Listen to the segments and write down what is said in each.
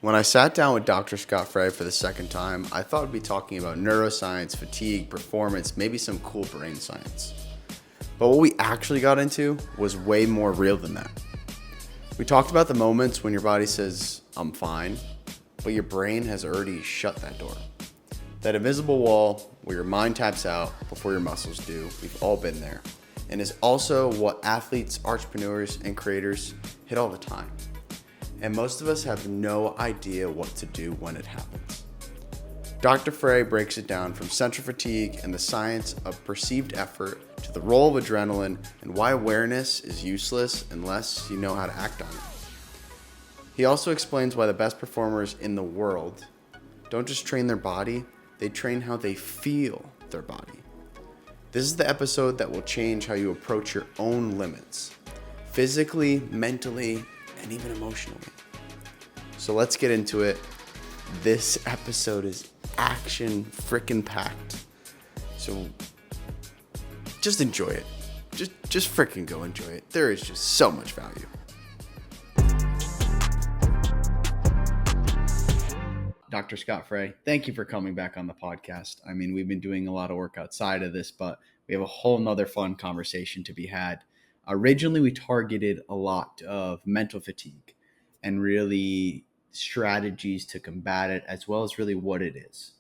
When I sat down with Dr. Scott Frey for the second time, I thought we'd be talking about neuroscience, fatigue, performance, maybe some cool brain science. But what we actually got into was way more real than that. We talked about the moments when your body says, I'm fine, but your brain has already shut that door. That invisible wall where your mind taps out before your muscles do, we've all been there. And is also what athletes, entrepreneurs, and creators hit all the time. And most of us have no idea what to do when it happens. Dr. Frey breaks it down from central fatigue and the science of perceived effort to the role of adrenaline and why awareness is useless unless you know how to act on it. He also explains why the best performers in the world don't just train their body, they train how they feel their body. This is the episode that will change how you approach your own limits, physically, mentally, and even emotionally. So let's get into it. This episode is action frickin' packed. So just enjoy it. Just frickin' go enjoy it. There is just so much value. Dr. Scott Frey, thank you for coming back on the podcast. I mean, we've been doing a lot of work outside of this, but we have a whole nother fun conversation to be had. Originally, we targeted a lot of mental fatigue and really strategies to combat it, as well as really what it is.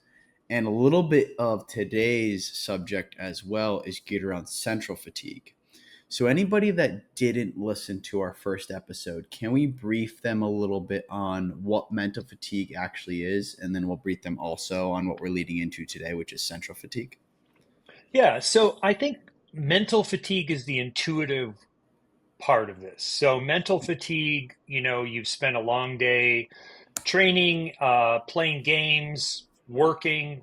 And a little bit of today's subject as well is geared around central fatigue. So anybody that didn't listen to our first episode, can we brief them a little bit on what mental fatigue actually is? And then we'll brief them also on what we're leading into today, which is central fatigue. Yeah, so I think mental fatigue is the intuitive part of this. So mental fatigue, you've spent a long day training, playing games, working,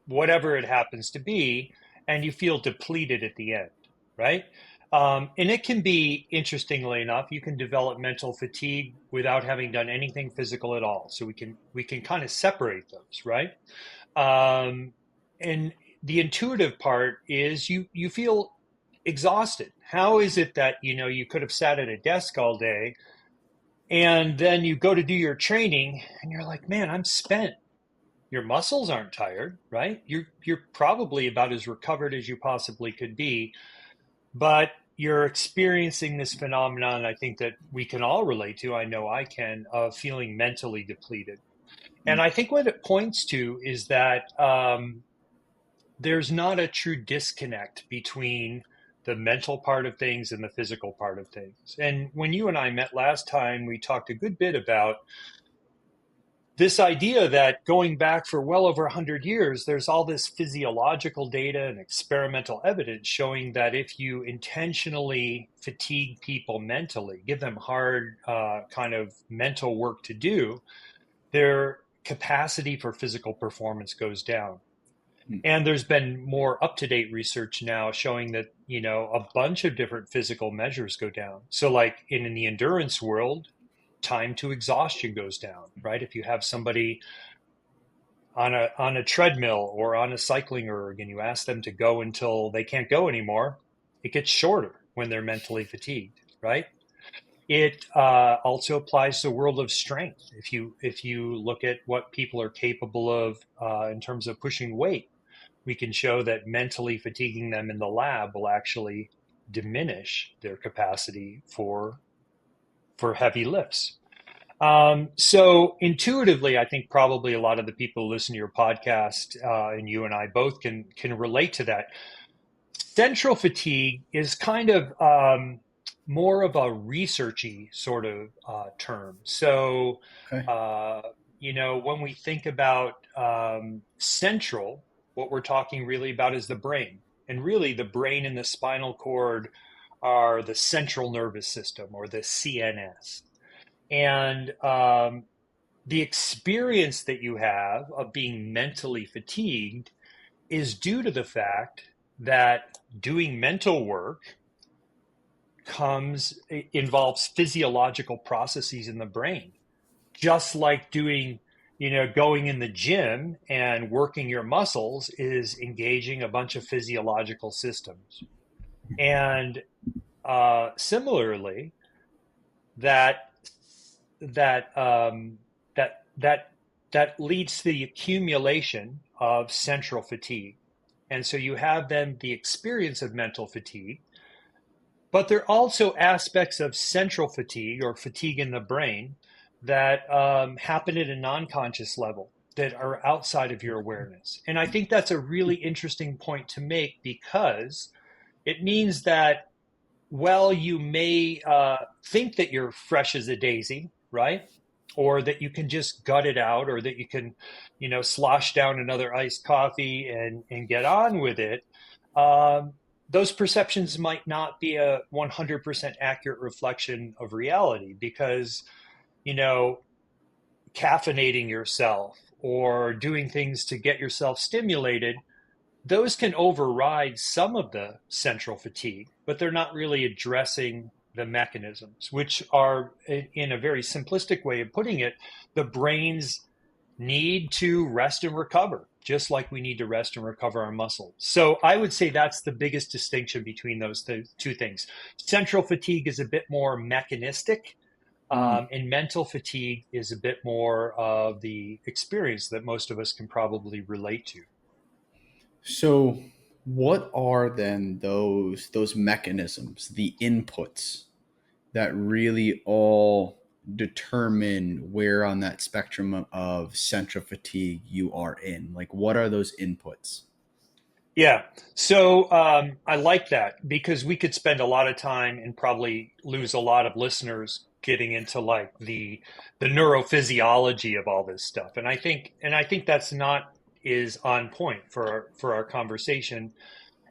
whatever it happens to be, and you feel depleted at the end, right? And it can be, interestingly enough, you can develop mental fatigue without having done anything physical at all. So we can kind of separate those, right? And the intuitive part is you feel exhausted. How is it that you could have sat at a desk all day and then you go to do your training and you're like, man, I'm spent. Your muscles aren't tired, right? You're probably about as recovered as you possibly could be, but you're experiencing this phenomenon I think that we can all relate to. I know I can, of feeling mentally depleted. And I think what it points to is that there's not a true disconnect between the mental part of things and the physical part of things. And when you and I met last time, we talked a good bit about this idea that going back for well over 100 years, there's all this physiological data and experimental evidence showing that if you intentionally fatigue people mentally, give them hard kind of mental work to do, their capacity for physical performance goes down. And there's been more up-to-date research now showing that, a bunch of different physical measures go down. So like in the endurance world, time to exhaustion goes down, right? If you have somebody on a treadmill or on a cycling erg and you ask them to go until they can't go anymore, it gets shorter when they're mentally fatigued, right? It also applies to the world of strength. If you look at what people are capable of in terms of pushing weight, we can show that mentally fatiguing them in the lab will actually diminish their capacity for heavy lifts. So intuitively, I think probably a lot of the people who listen to your podcast, and you and I both can relate to that. Central fatigue is kind of more of a researchy sort of term. So, Okay. when we think about central, what we're talking really about is the brain. And really, the brain and the spinal cord are the central nervous system, or the CNS. And the experience that you have of being mentally fatigued is due to the fact that doing mental work involves physiological processes in the brain, just like going in the gym and working your muscles is engaging a bunch of physiological systems. And similarly, that that that leads to the accumulation of central fatigue. And so you have then the experience of mental fatigue, but there are also aspects of central fatigue or fatigue in the brain that happen at a non-conscious level that are outside of your awareness. And I think that's a really interesting point to make because it means that, well, you may think that you're fresh as a daisy, right? Or that you can just gut it out, or that you can, slosh down another iced coffee and get on with it. Um, those perceptions might not be a 100% accurate reflection of reality because, you know, caffeinating yourself or doing things to get yourself stimulated, those can override some of the central fatigue, but they're not really addressing the mechanisms, which are, in a very simplistic way of putting it, the brain's need to rest and recover, just like we need to rest and recover our muscles. So I would say that's the biggest distinction between those two things. Central fatigue is a bit more mechanistic, Mm. and mental fatigue is a bit more of the experience that most of us can probably relate to. So, what are then those mechanisms, the inputs that really all determine where on that spectrum of central fatigue you are in? Like, what are those inputs? Yeah. So I like that because we could spend a lot of time and probably lose a lot of listeners getting into like the neurophysiology of all this stuff. And I think that's not is on point for our conversation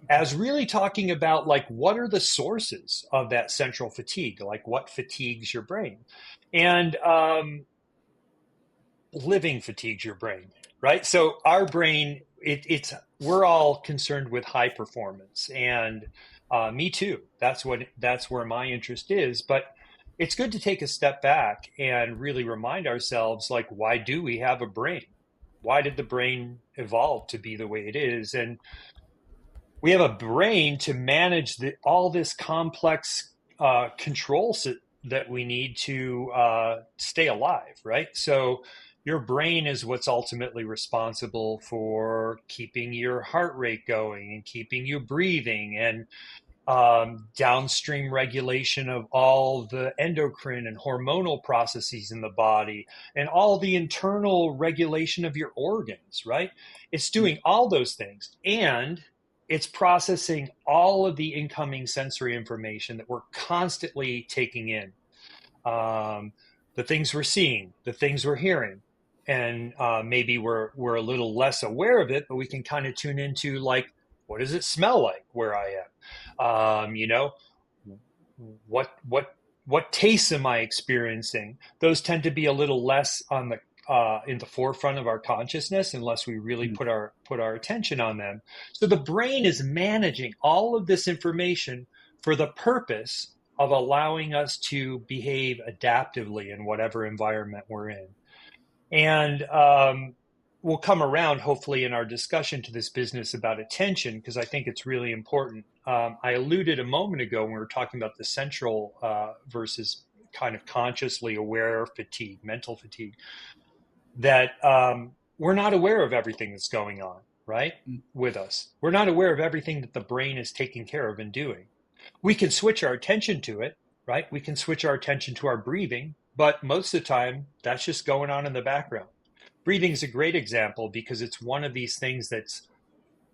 as really talking about like what are the sources of that central fatigue, like what fatigues your brain. And living fatigues your brain, right? So our brain, it's we're all concerned with high performance, and me too. That's where my interest is. But it's good to take a step back and really remind ourselves, like, why do we have a brain? Why did the brain evolve to be the way it is? And we have a brain to manage all this complex controls that we need to stay alive, right? So your brain is what's ultimately responsible for keeping your heart rate going and keeping you breathing and downstream regulation of all the endocrine and hormonal processes in the body and all the internal regulation of your organs, right? It's doing all those things. And it's processing all of the incoming sensory information that we're constantly taking in. Um, the things we're seeing, the things we're hearing. And maybe we're a little less aware of it, but we can kind of tune into like, what does it smell like where I am? What tastes am I experiencing? Those tend to be a little less on the in the forefront of our consciousness unless we really Mm. put our attention on them. So the brain is managing all of this information for the purpose of allowing us to behave adaptively in whatever environment we're in. And we'll come around, hopefully, in our discussion to this business about attention, because I think it's really important. I alluded a moment ago when we were talking about the central versus kind of consciously aware fatigue, mental fatigue, that we're not aware of everything that's going on, right, with us. We're not aware of everything that the brain is taking care of and doing. We can switch our attention to it, right? We can switch our attention to our breathing, but most of the time, that's just going on in the background. Breathing is a great example because it's one of these things that's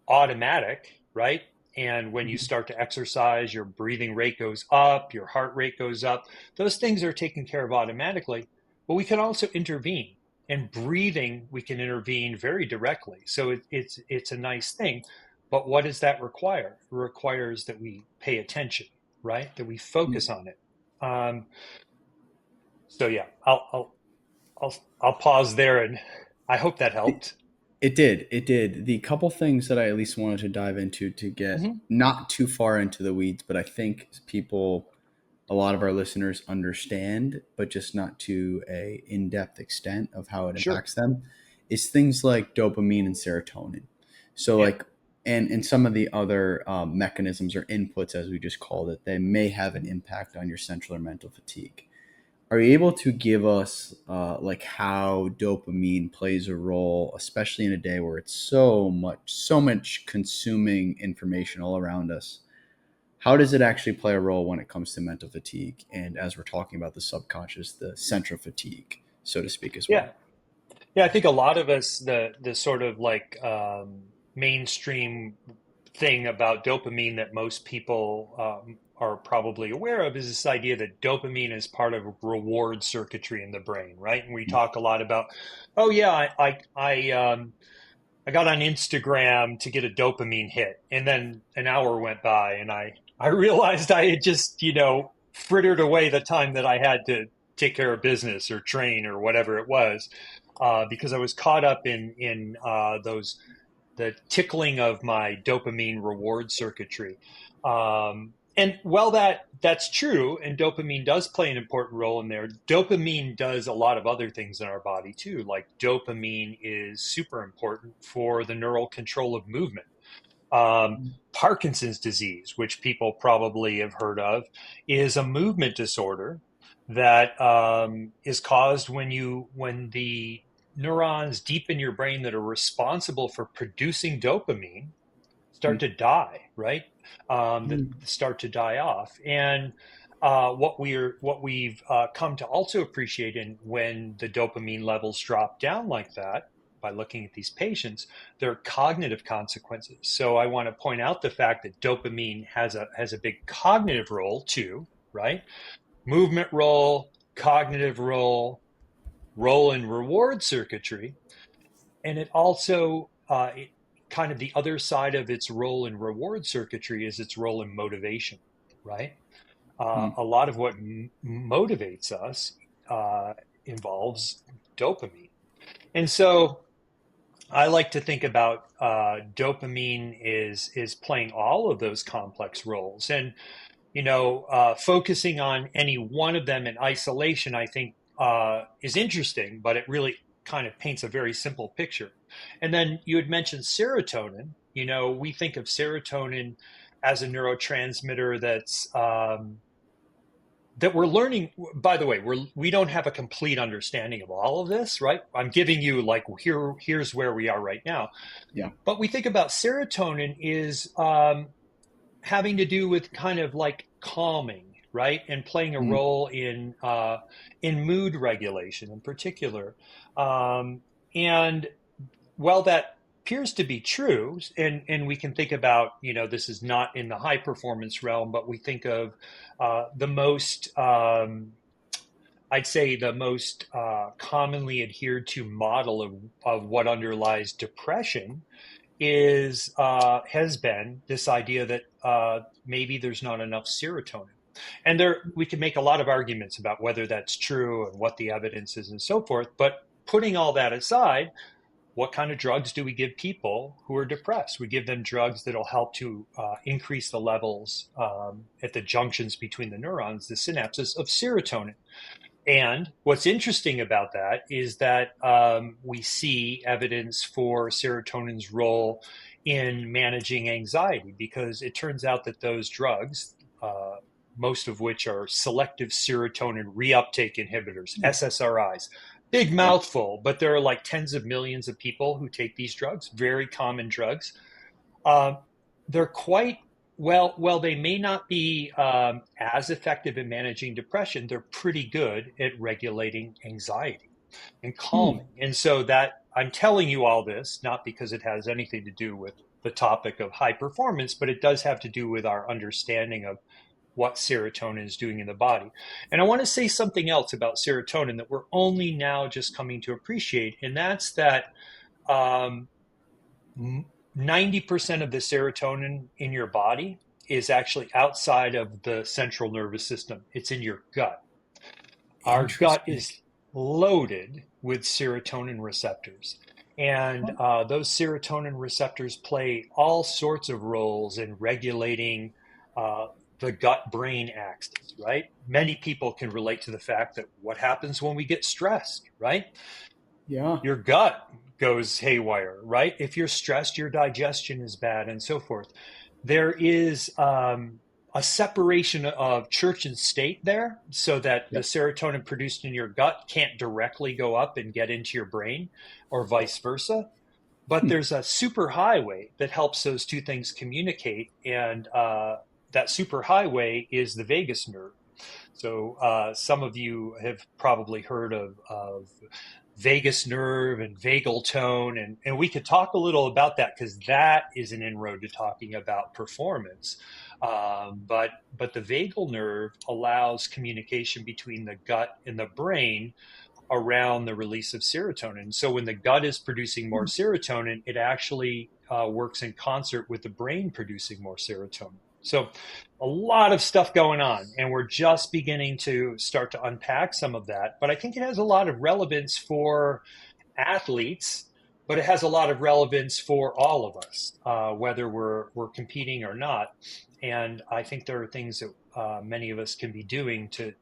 automatic, right? And when you start to exercise, your breathing rate goes up, your heart rate goes up. Those things are taken care of automatically, but we can also intervene. And breathing, we can intervene very directly. So it's a nice thing. But what does that require? It requires that we pay attention, right? That we focus on it. Um, so yeah, I'll pause there, and I hope that It, helped. it did. It did. The couple things that I at least wanted to dive into to get Hmm. not too far into the weeds, but I think people, a lot of our listeners understand, but just not to a in-depth extent of how it Sure. impacts them, is things like dopamine and serotonin. So Yeah. like, and some of the other mechanisms or inputs, as we just called it, they may have an impact on your central or mental fatigue. Are you able to give us like how dopamine plays a role, especially in a day where it's so much consuming information all around us? How does it actually play a role when it comes to mental fatigue? And as we're talking about the subconscious, the central fatigue, so to speak, as Yeah. well. Yeah, I think a lot of us, the sort of like mainstream thing about dopamine that most people are probably aware of is this idea that dopamine is part of reward circuitry in the brain, right? And we talk a lot about, oh yeah, I got on Instagram to get a dopamine hit, and then an hour went by, and I realized I had just frittered away the time that I had to take care of business or train or whatever it was, because I was caught up in those the tickling of my dopamine reward circuitry. And while that's true, and dopamine does play an important role in there, dopamine does a lot of other things in our body too. Like dopamine is super important for the neural control of movement. Um, Parkinson's disease, which people probably have heard of, is a movement disorder that is caused when the neurons deep in your brain that are responsible for producing dopamine start to die, right? That Mm. start to die off. And what we've come to also appreciate in when the dopamine levels drop down like that, by looking at these patients, there are cognitive consequences. So I want to point out the fact that dopamine has a big cognitive role too, right? Movement role, cognitive role, role in reward circuitry, and it also kind of the other side of its role in reward circuitry is its role in motivation, right? Mm. A lot of what motivates us uh, involves dopamine, and so I like to think about dopamine is playing all of those complex roles, and focusing on any one of them in isolation, I think, is interesting, but it really kind of paints a very simple picture. And then you had mentioned serotonin. We think of serotonin as a neurotransmitter that we're learning. By the way, we don't have a complete understanding of all of this, right? I'm giving you like here's where we are right now. Yeah. But we think about serotonin is having to do with kind of like calming, right, and playing a Mm. role in mood regulation in particular. And while that appears to be true, and we can think about, this is not in the high performance realm, but we think of the most. I'd say the most commonly adhered to model of what underlies depression is has been this idea that maybe there's not enough serotonin. And there we can make a lot of arguments about whether that's true and what the evidence is and so forth. But putting all that aside, what kind of drugs do we give people who are depressed? We give them drugs that'll help to increase the levels at the junctions between the neurons, the synapses of serotonin. And what's interesting about that is that we see evidence for serotonin's role in managing anxiety because it turns out that those drugs, most of which are selective serotonin reuptake inhibitors, SSRIs, big Yeah. mouthful, but there are like tens of millions of people who take these drugs, very common drugs. Uh, they're quite well, they may not be as effective in managing depression. They're pretty good at regulating anxiety and Mm. calming. And so that I'm telling you all this, not because it has anything to do with the topic of high performance, but it does have to do with our understanding of what serotonin is doing in the body. And I want to say something else about serotonin that we're only now just coming to appreciate, and that's that um, 90% of the serotonin in your body is actually outside of the central nervous system. It's in your gut. Our gut Interesting. is loaded with serotonin receptors. And those serotonin receptors play all sorts of roles in regulating uh, the gut brain axis, right? Many people can relate to the fact that what happens when we get stressed, right? Yeah. Your gut goes haywire, right? If you're stressed, your digestion is bad, and so forth. There is a separation of church and state there so that the Yep. serotonin produced in your gut can't directly go up and get into your brain or vice versa. But Hmm. there's a superhighway that helps those two things communicate. And that superhighway is the vagus nerve. So some of you have probably heard of vagus nerve and vagal tone, and we could talk a little about that because that is an inroad to talking about performance. But the vagal nerve allows communication between the gut and the brain around the release of serotonin. So when the gut is producing more serotonin, it actually works in concert with the brain producing more serotonin. So a lot of stuff going on, and we're just beginning to start to unpack some of that. But I think it has a lot of relevance for athletes, but it has a lot of relevance for all of us, whether we're competing or not. And I think there are things that many of us can be doing to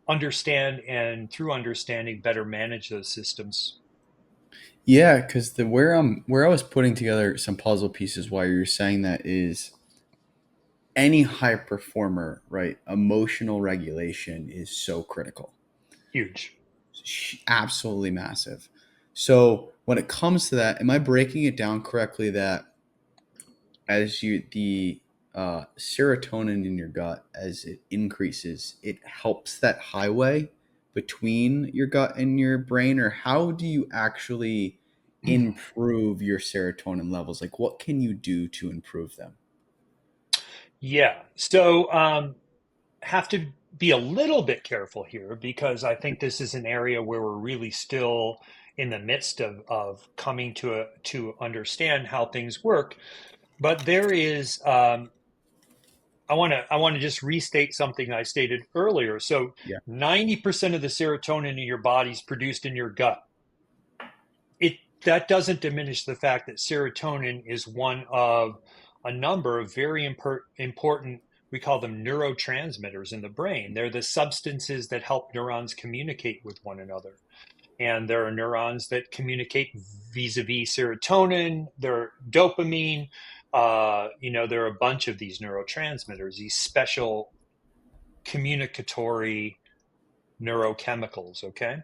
understand and through understanding better manage those systems. Yeah, because the where I was putting together some puzzle pieces while you were saying that is any high performer, right? Emotional regulation is so critical, Huge. absolutely massive. So when it comes to that, am I breaking it down correctly that as you the serotonin in your gut as it increases, it helps that highway between your gut and your brain, or how do you actually improve your serotonin levels? Like, what can you do to improve them? Yeah. So have to be a little bit careful here because I think this is an area where we're really still in the midst of coming to understand how things work. But there is I want to just restate something I stated earlier. So Yeah. 90% of the serotonin in your body is produced in your gut. It That doesn't diminish the fact that serotonin is one of a number of very important, we call them neurotransmitters in the brain. They're the substances that help neurons communicate with one another. And there are neurons that communicate vis-a-vis serotonin, there are dopamine, there are a bunch of these neurotransmitters, these special communicatory neurochemicals. Okay,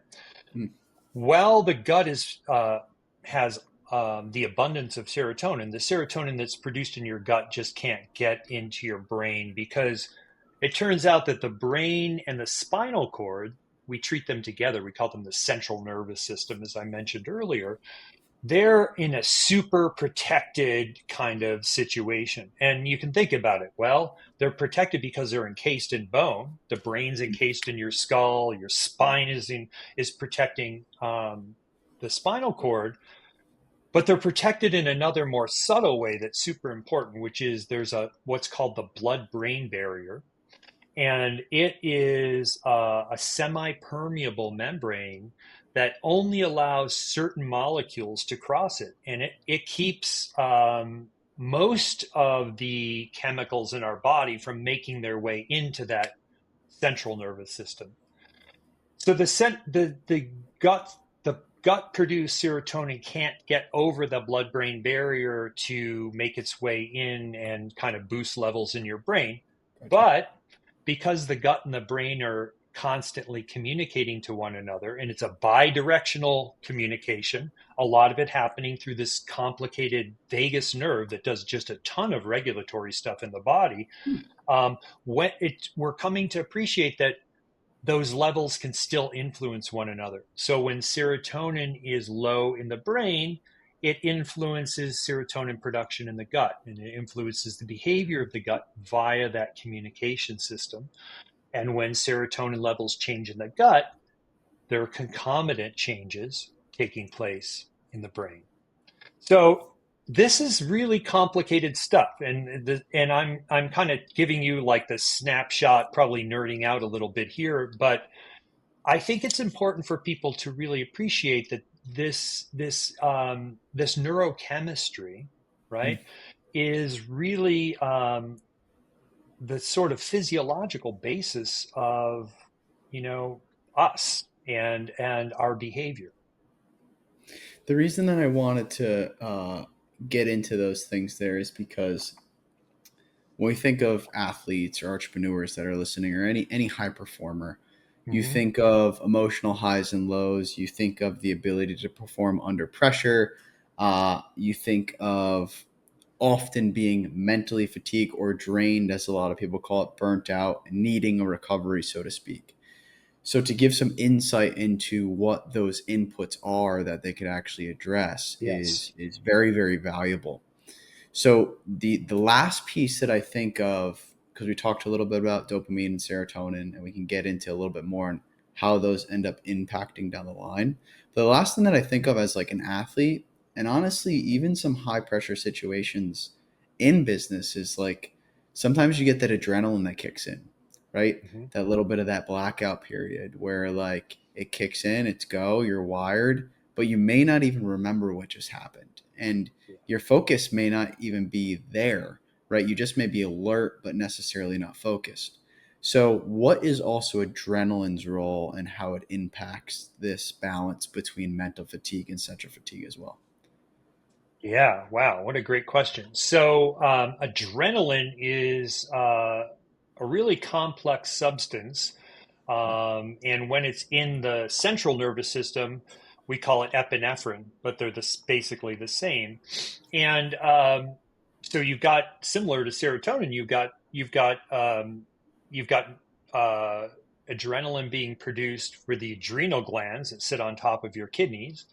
Mm. well, the gut is has the abundance of serotonin. The serotonin that's produced in your gut just can't get into your brain because it turns out that the brain and the spinal cord, we treat them together. We call them the central nervous system, as I mentioned earlier. They're in a super protected kind of situation. And you can think about it. Well, they're protected because they're encased in bone. The brain's encased in your skull. Your spine is protecting the spinal cord, but they're protected in another more subtle way that's super important, which is there's a what's called the blood-brain barrier, and it is a semi-permeable membrane that only allows certain molecules to cross it, and it keeps most of the chemicals in our body from making their way into that central nervous system. So the gut produced serotonin can't get over the blood brain barrier to make its way in and kind of boost levels in your brain. Gotcha. But because the gut and the brain are constantly communicating to one another, and it's a bi-directional communication, a lot of it happening through this complicated vagus nerve that does just a ton of regulatory stuff in the body. Hmm. We're coming to appreciate that those levels can still influence one another. So when serotonin is low in the brain, it influences serotonin production in the gut, and it influences the behavior of the gut via that communication system. And when serotonin levels change in the gut, there are concomitant changes taking place in the brain. So this is really complicated stuff, and I'm kind of giving you like the snapshot, probably nerding out a little bit here, but I think it's important for people to really appreciate that this neurochemistry, right, is really the sort of physiological basis of you know us and our behavior. The reason that I wanted to get into those things there is because when we think of athletes or entrepreneurs that are listening, or any high performer, you Hmm. think of emotional highs and lows. You think of the ability to perform under pressure. You think of often being mentally fatigued or drained, as a lot of people call it, burnt out, needing a recovery, so to speak. So, to give some insight into what those inputs are that they could actually address Yes. is very, very valuable. So the last piece that I think of, because we talked a little bit about dopamine and serotonin, and we can get into a little bit more on how those end up impacting down the line. But the last thing that I think of as like an athlete, and honestly, even some high pressure situations in business is like sometimes you get that adrenaline that kicks in, right? Hmm. That little bit of that blackout period where like it kicks in, it's go, you're wired, but you may not even remember what just happened. And Yeah. your focus may not even be there, right? You just may be alert, but necessarily not focused. So, what is also adrenaline's role and how it impacts this balance between mental fatigue and central fatigue as well? Yeah. Wow. What a great question. So, adrenaline is a really complex substance. And when it's in the central nervous system, we call it epinephrine, but they're basically the same. And so you've got, similar to serotonin, you've got uh, adrenaline being produced for the adrenal glands that sit on top of your kidneys,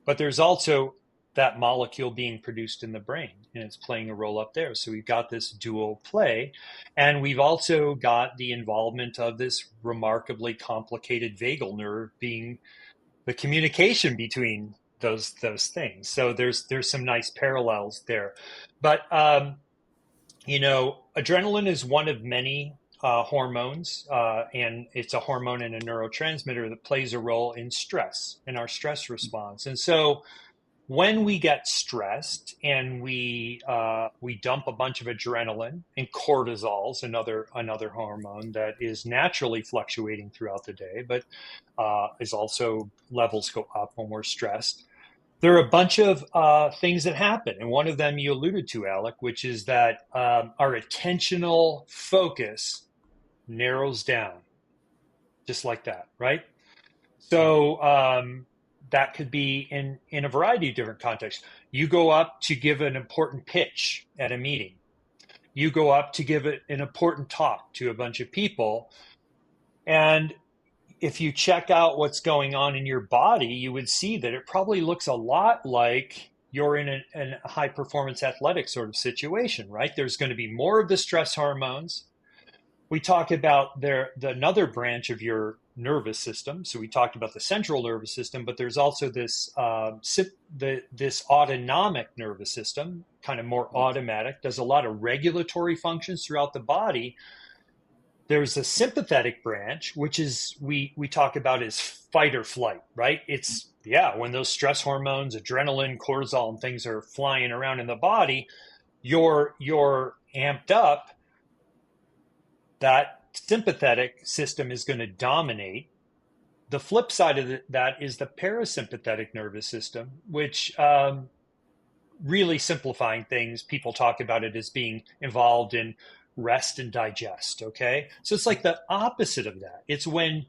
but there's also that molecule being produced in the brain, and it's playing a role up there. So we've got this dual play, and we've also got the involvement of this remarkably complicated vagal nerve being the communication between those things. So there's some nice parallels there, but adrenaline is one of many hormones, and it's a hormone and a neurotransmitter that plays a role in stress, in our stress response. And so when we get stressed and we dump a bunch of adrenaline, and cortisol's another hormone that is naturally fluctuating throughout the day, but is also, levels go up when we're stressed. There are a bunch of things that happen, and one of them you alluded to, Alec, which is that our attentional focus narrows down, just like that, right? So that could be in a variety of different contexts. You go up to give an important pitch at a meeting. You go up to give an important talk to a bunch of people. And if you check out what's going on in your body, you would see that it probably looks a lot like you're in a high performance athletic sort of situation, right? There's going to be more of the stress hormones. We talk about another branch of your nervous system. So we talked about the central nervous system, but there's also this autonomic nervous system, kind of more automatic, does a lot of regulatory functions throughout the body. There's a sympathetic branch, which is we talk about as fight or flight, right? It's, yeah, when those stress hormones, adrenaline, cortisol, and things are flying around in the body, you're amped up. That sympathetic system is going to dominate. The flip side of that is the parasympathetic nervous system, which, really simplifying things, people talk about it as being involved in rest and digest. Okay. So it's like the opposite of that. It's going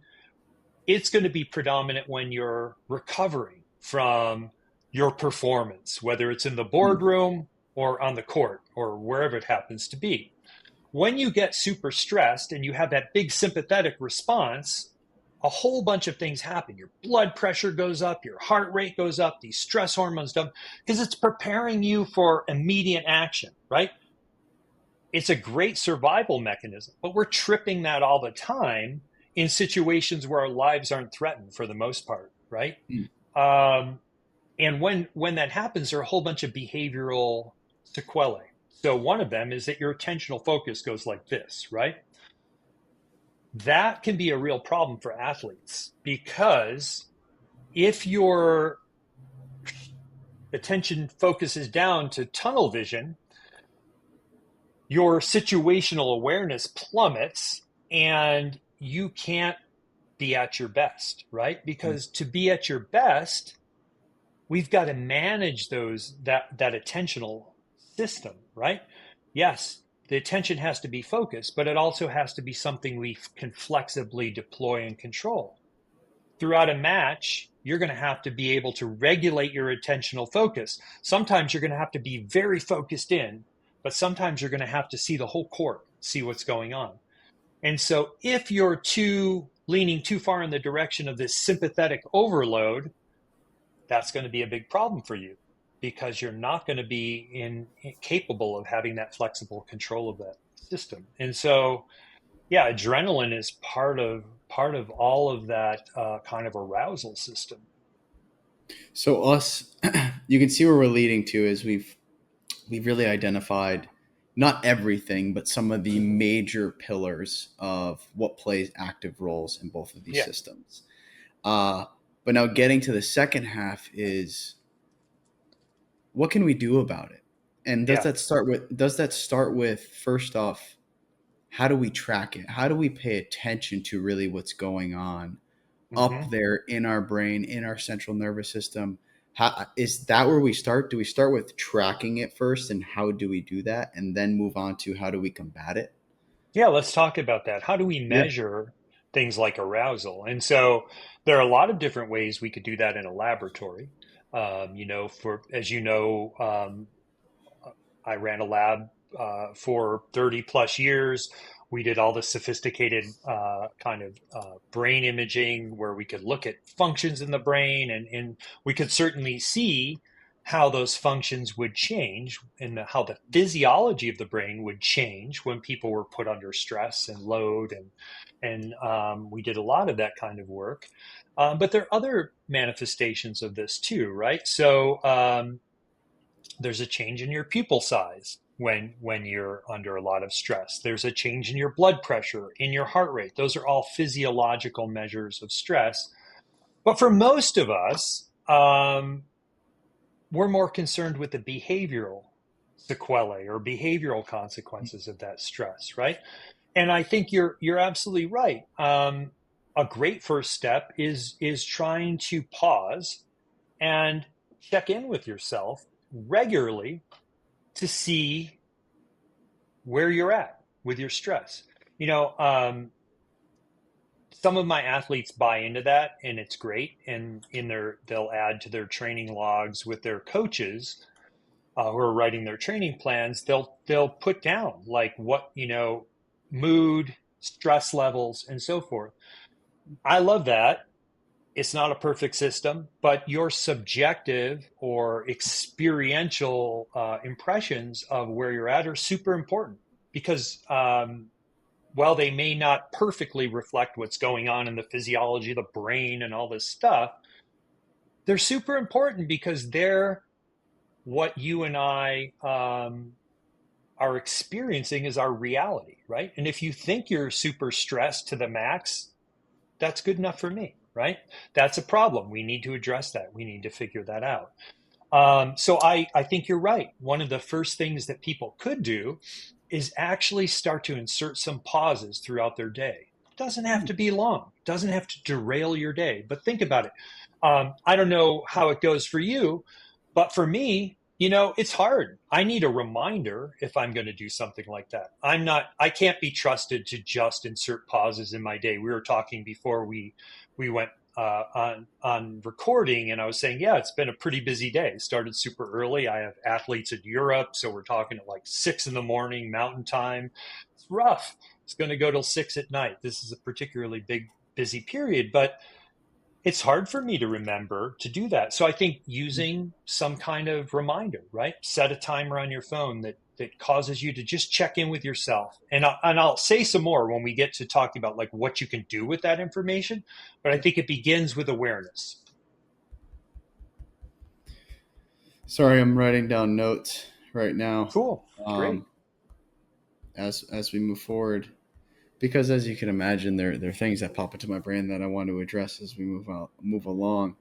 to be predominant when you're recovering from your performance, whether it's in the boardroom or on the court or wherever it happens to be. When you get super stressed and you have that big sympathetic response, a whole bunch of things happen. Your blood pressure goes up, your heart rate goes up, these stress hormones dump, because it's preparing you for immediate action, right? It's a great survival mechanism, but we're tripping that all the time in situations where our lives aren't threatened for the most part, right? Mm. Um, and when that happens, there are a whole bunch of behavioral sequelae. So one of them is that your attentional focus goes like this, right? That can be a real problem for athletes because if your attention focuses down to tunnel vision, your situational awareness plummets and you can't be at your best, right? Mm. Because to be at your best, we've got to manage that attentional system, right? Yes, the attention has to be focused, but it also has to be something we can flexibly deploy and control. Throughout a match, you're going to have to be able to regulate your attentional focus. Sometimes you're going to have to be very focused in, but sometimes you're going to have to see the whole court, see what's going on. And so if you're too leaning too far in the direction of this sympathetic overload, that's going to be a big problem for you because you're not going to be capable of having that flexible control of that system. And so, yeah, adrenaline is part of all of that kind of arousal system. So us, you can see where we're leading to is we've really identified not everything, but some of the major pillars of what plays active roles in both of these Yeah. systems. Uh, but now getting to the second half is what can we do about it? And Yeah. does that start with first off, how do we track it? How do we pay attention to really what's going on up Hmm. there in our brain, in our central nervous system? How, is that where we start? Do we start with tracking it first, and how do we do that, and then move on to how do we combat it? Yeah, let's talk about that. How do we Yeah. measure things like arousal? And so there are a lot of different ways we could do that in a laboratory. For as you know, I ran a lab for 30 plus years. We did all the sophisticated kind of brain imaging where we could look at functions in the brain, and we could certainly see how those functions would change and how the physiology of the brain would change when people were put under stress and load. And we did a lot of that kind of work. But there are other manifestations of this too, right? So, there's a change in your pupil size when you're under a lot of stress. There's a change in your blood pressure, in your heart rate. Those are all physiological measures of stress. But for most of us, we're more concerned with the behavioral sequelae or behavioral consequences of that stress, right? And I think you're absolutely right. A great first step is trying to pause and check in with yourself regularly to see where you're at with your stress. You know, some of my athletes buy into that, and it's great. And they'll add to their training logs with their coaches who are writing their training plans. They'll put down like what mood, stress levels, and so forth. I love that. It's not a perfect system, but your subjective or experiential impressions of where you're at are super important because while they may not perfectly reflect what's going on in the physiology of the brain and all this stuff, they're super important because they're what you and I are experiencing is our reality, right? And if you think you're super stressed to the max, that's good enough for me, right? That's a problem. We need to address that. We need to figure that out. So I think you're right. One of the first things that people could do is actually start to insert some pauses throughout their day. It doesn't have to be long. It doesn't have to derail your day. But think about it. I don't know how it goes for you, but for me, it's hard. I need a reminder if I'm going to do something like that. I can't be trusted to just insert pauses in my day. We were talking before we went on recording, and I was saying, yeah, it's been a pretty busy day. It started super early. I have athletes in Europe, so we're talking at like 6 in the morning Mountain Time. It's rough. It's going to go till 6 at night. This is a particularly busy period, but it's hard for me to remember to do that. So I think using some kind of reminder, right? Set a timer on your phone that causes you to just check in with yourself. And I'll say some more when we get to talking about like what you can do with that information. But I think it begins with awareness. Sorry, I'm writing down notes right now Cool. Great. um, as we move forward, because as you can imagine, there are things that pop into my brain that I want to address as we move along.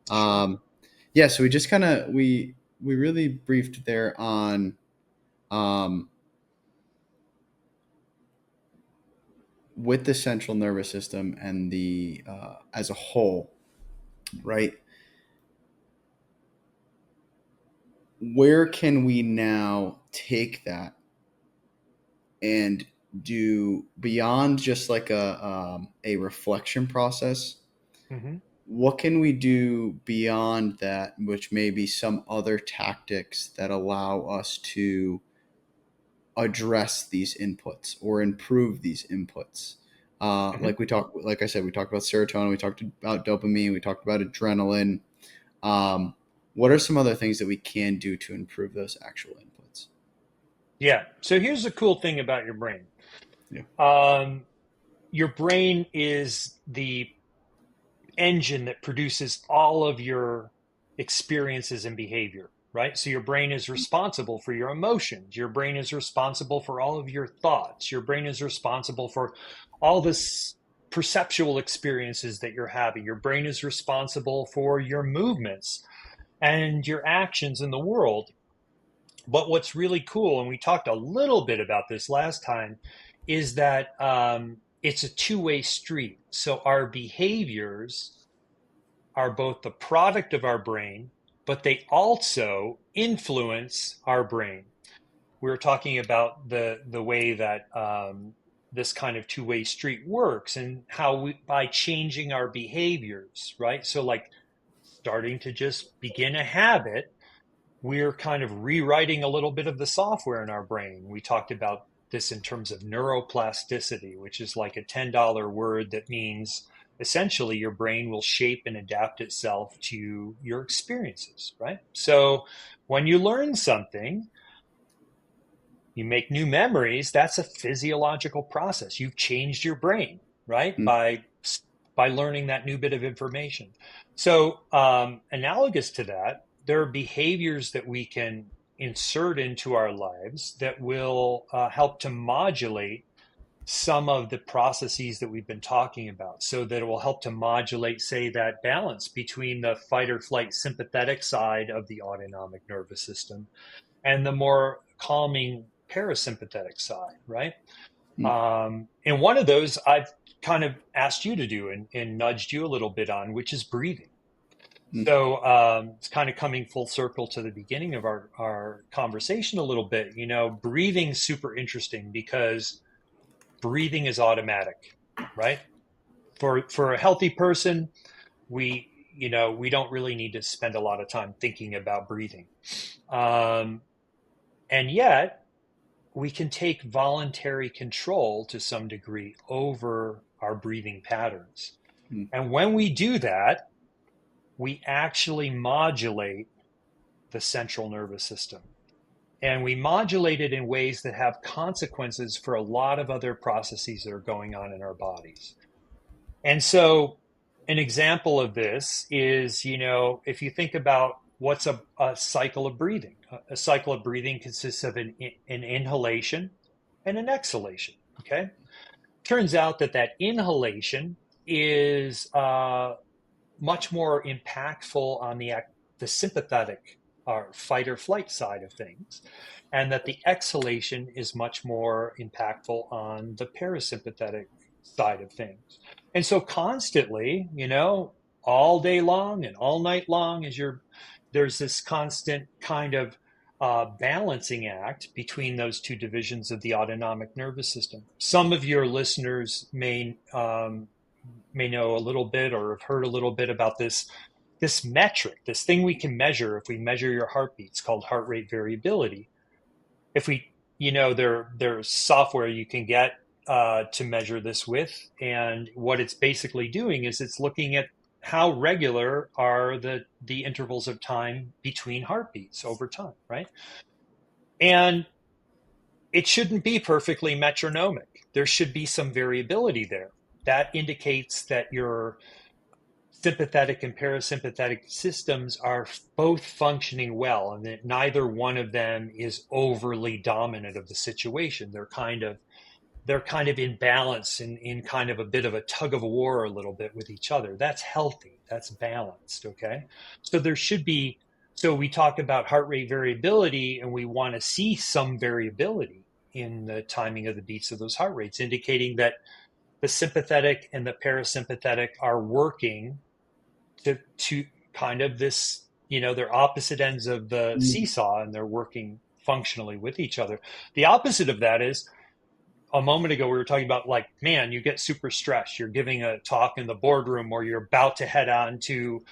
Sure. Um, yeah, so we just kind of we really briefed there on um, with the central nervous system and the as a whole, right? Where can we now take that and do beyond just like a reflection process. Hmm. What can we do beyond that, which may be some other tactics that allow us to address these inputs or improve these inputs? Hmm. Like I said, we talked about serotonin, we talked about dopamine, we talked about adrenaline. Um, what are some other things that we can do to improve those actual inputs? Yeah. So here's the cool thing about your brain. Yeah. Um, your brain is the engine that produces all of your experiences and behavior, right? So your brain is responsible for your emotions. Your brain is responsible for all of your thoughts. Your brain is responsible for all this perceptual experiences that you're having. Your brain is responsible for your movements and your actions in the world. But what's really cool, and we talked a little bit about this last time, is that it's a two-way street. So our behaviors are both the product of our brain, but they also influence our brain. We were talking about the way that this kind of two-way street works and how we, by changing our behaviors, right? So like starting to just begin a habit, we're kind of rewriting a little bit of the software in our brain. We talked about this in terms of neuroplasticity, which is like a $10 word that means essentially your brain will shape and adapt itself to your experiences, right? So when you learn something, you make new memories, that's a physiological process. You've changed your brain, right? Mm. By learning that new bit of information. So analogous to that, there are behaviors that we can insert into our lives that will help to modulate some of the processes that we've been talking about, so that it will help to modulate, say, that balance between the fight or flight sympathetic side of the autonomic nervous system and the more calming parasympathetic side, right? Mm. And one of those I've kind of asked you to do and nudged you a little bit on, which is breathing. Mm. So it's kind of coming full circle to the beginning of our conversation a little bit. You know, breathing's super interesting because breathing is automatic, right? For a healthy person, we don't really need to spend a lot of time thinking about breathing. Um, and yet we can take voluntary control to some degree over our breathing patterns. Mm. And when we do that, we actually modulate the central nervous system. And we modulate it in ways that have consequences for a lot of other processes that are going on in our bodies. And so, an example of this is, if you think about what's a cycle of breathing, a cycle of breathing consists of an inhalation and an exhalation. Okay. Turns out that inhalation is much more impactful on the sympathetic or fight or flight side of things, and that the exhalation is much more impactful on the parasympathetic side of things. And so constantly, all day long and all night long, there's this constant kind of balancing act between those two divisions of the autonomic nervous system. Some of your listeners may know a little bit or have heard a little bit about this metric, this thing we can measure if we measure your heartbeat. It's called heart rate variability. If we, there's software you can get to measure this with, and what it's basically doing is it's looking at how regular are the intervals of time between heartbeats over time, right? And it shouldn't be perfectly metronomic. There should be some variability there. That indicates that your sympathetic and parasympathetic systems are both functioning well, and that neither one of them is overly dominant of the situation. They're kind of in balance, in kind of a bit of a tug of war a little bit with each other. That's healthy. That's balanced. Okay. So there should be, so we talk about heart rate variability, and we want to see some variability in the timing of the beats of those heart rates, indicating that the sympathetic and the parasympathetic are working to kind of this, they're opposite ends of the Mm. seesaw, and they're working functionally with each other. The opposite of that is a moment ago, we were talking about like, man, you get super stressed. You're giving a talk in the boardroom, or you're about to head on to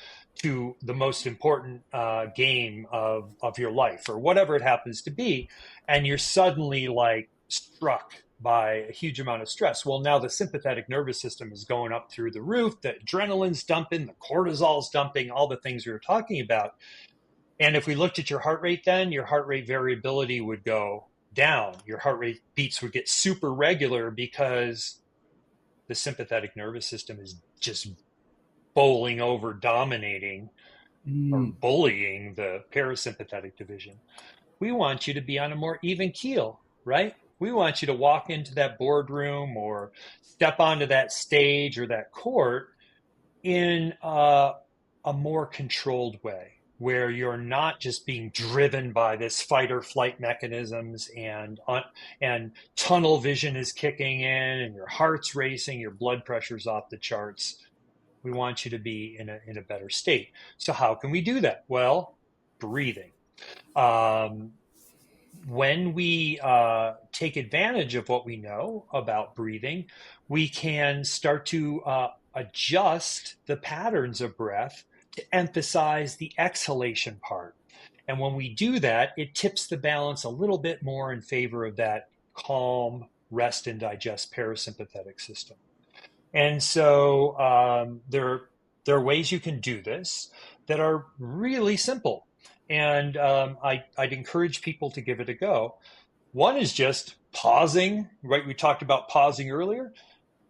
the most important game of your life, or whatever it happens to be, and you're suddenly like struck by a huge amount of stress. Well, now the sympathetic nervous system is going up through the roof, the adrenaline's dumping, the cortisol's dumping, all the things we were talking about. And if we looked at your heart rate, then your heart rate variability would go down. Your heart rate beats would get super regular because the sympathetic nervous system is just bowling over, dominating, or Mm. bullying the parasympathetic division. We want you to be on a more even keel, right? We want you to walk into that boardroom or step onto that stage or that court in a more controlled way, where you're not just being driven by this fight or flight mechanisms, and tunnel vision is kicking in, and your heart's racing, your blood pressure's off the charts. We want you to be in a better state. So how can we do that? Well, breathing. Um, when we take advantage of what we know about breathing, we can start to adjust the patterns of breath to emphasize the exhalation part. And when we do that, it tips the balance a little bit more in favor of that calm, rest and digest parasympathetic system. And so there are ways you can do this that are really simple. And I'd encourage people to give it a go. One is just pausing, right? We talked about pausing earlier.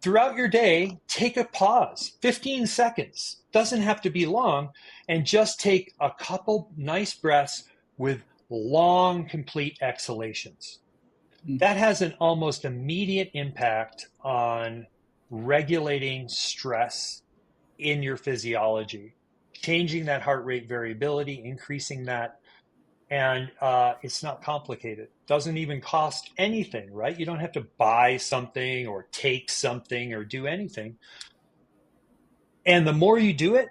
Throughout your day, take a pause, 15 seconds. Doesn't have to be long. And just take a couple nice breaths with long, complete exhalations. Mm. That has an almost immediate impact on regulating stress in your physiology, changing that heart rate variability, increasing that. And it's not complicated. Doesn't even cost anything, right? You don't have to buy something or take something or do anything. And the more you do it,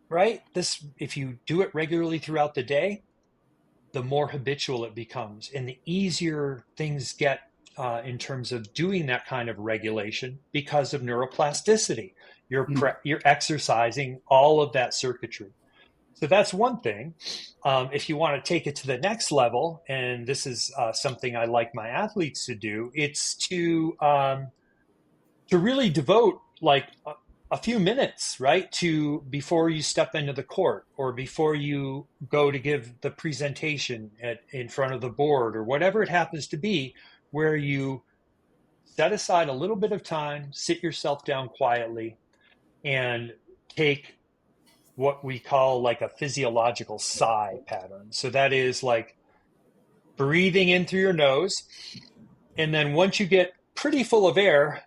right? If you do it regularly throughout the day, the more habitual it becomes, and the easier things get in terms of doing that kind of regulation because of neuroplasticity. Mm. You're exercising all of that circuitry. So that's one thing. If you want to take it to the next level, and this is something I like my athletes to do, it's to really devote like a few minutes, right, to before you step into the court or before you go to give the presentation in front of the board or whatever it happens to be, where you set aside a little bit of time, sit yourself down quietly, and take what we call like a physiological sigh pattern. So that is like breathing in through your nose. And then once you get pretty full of air,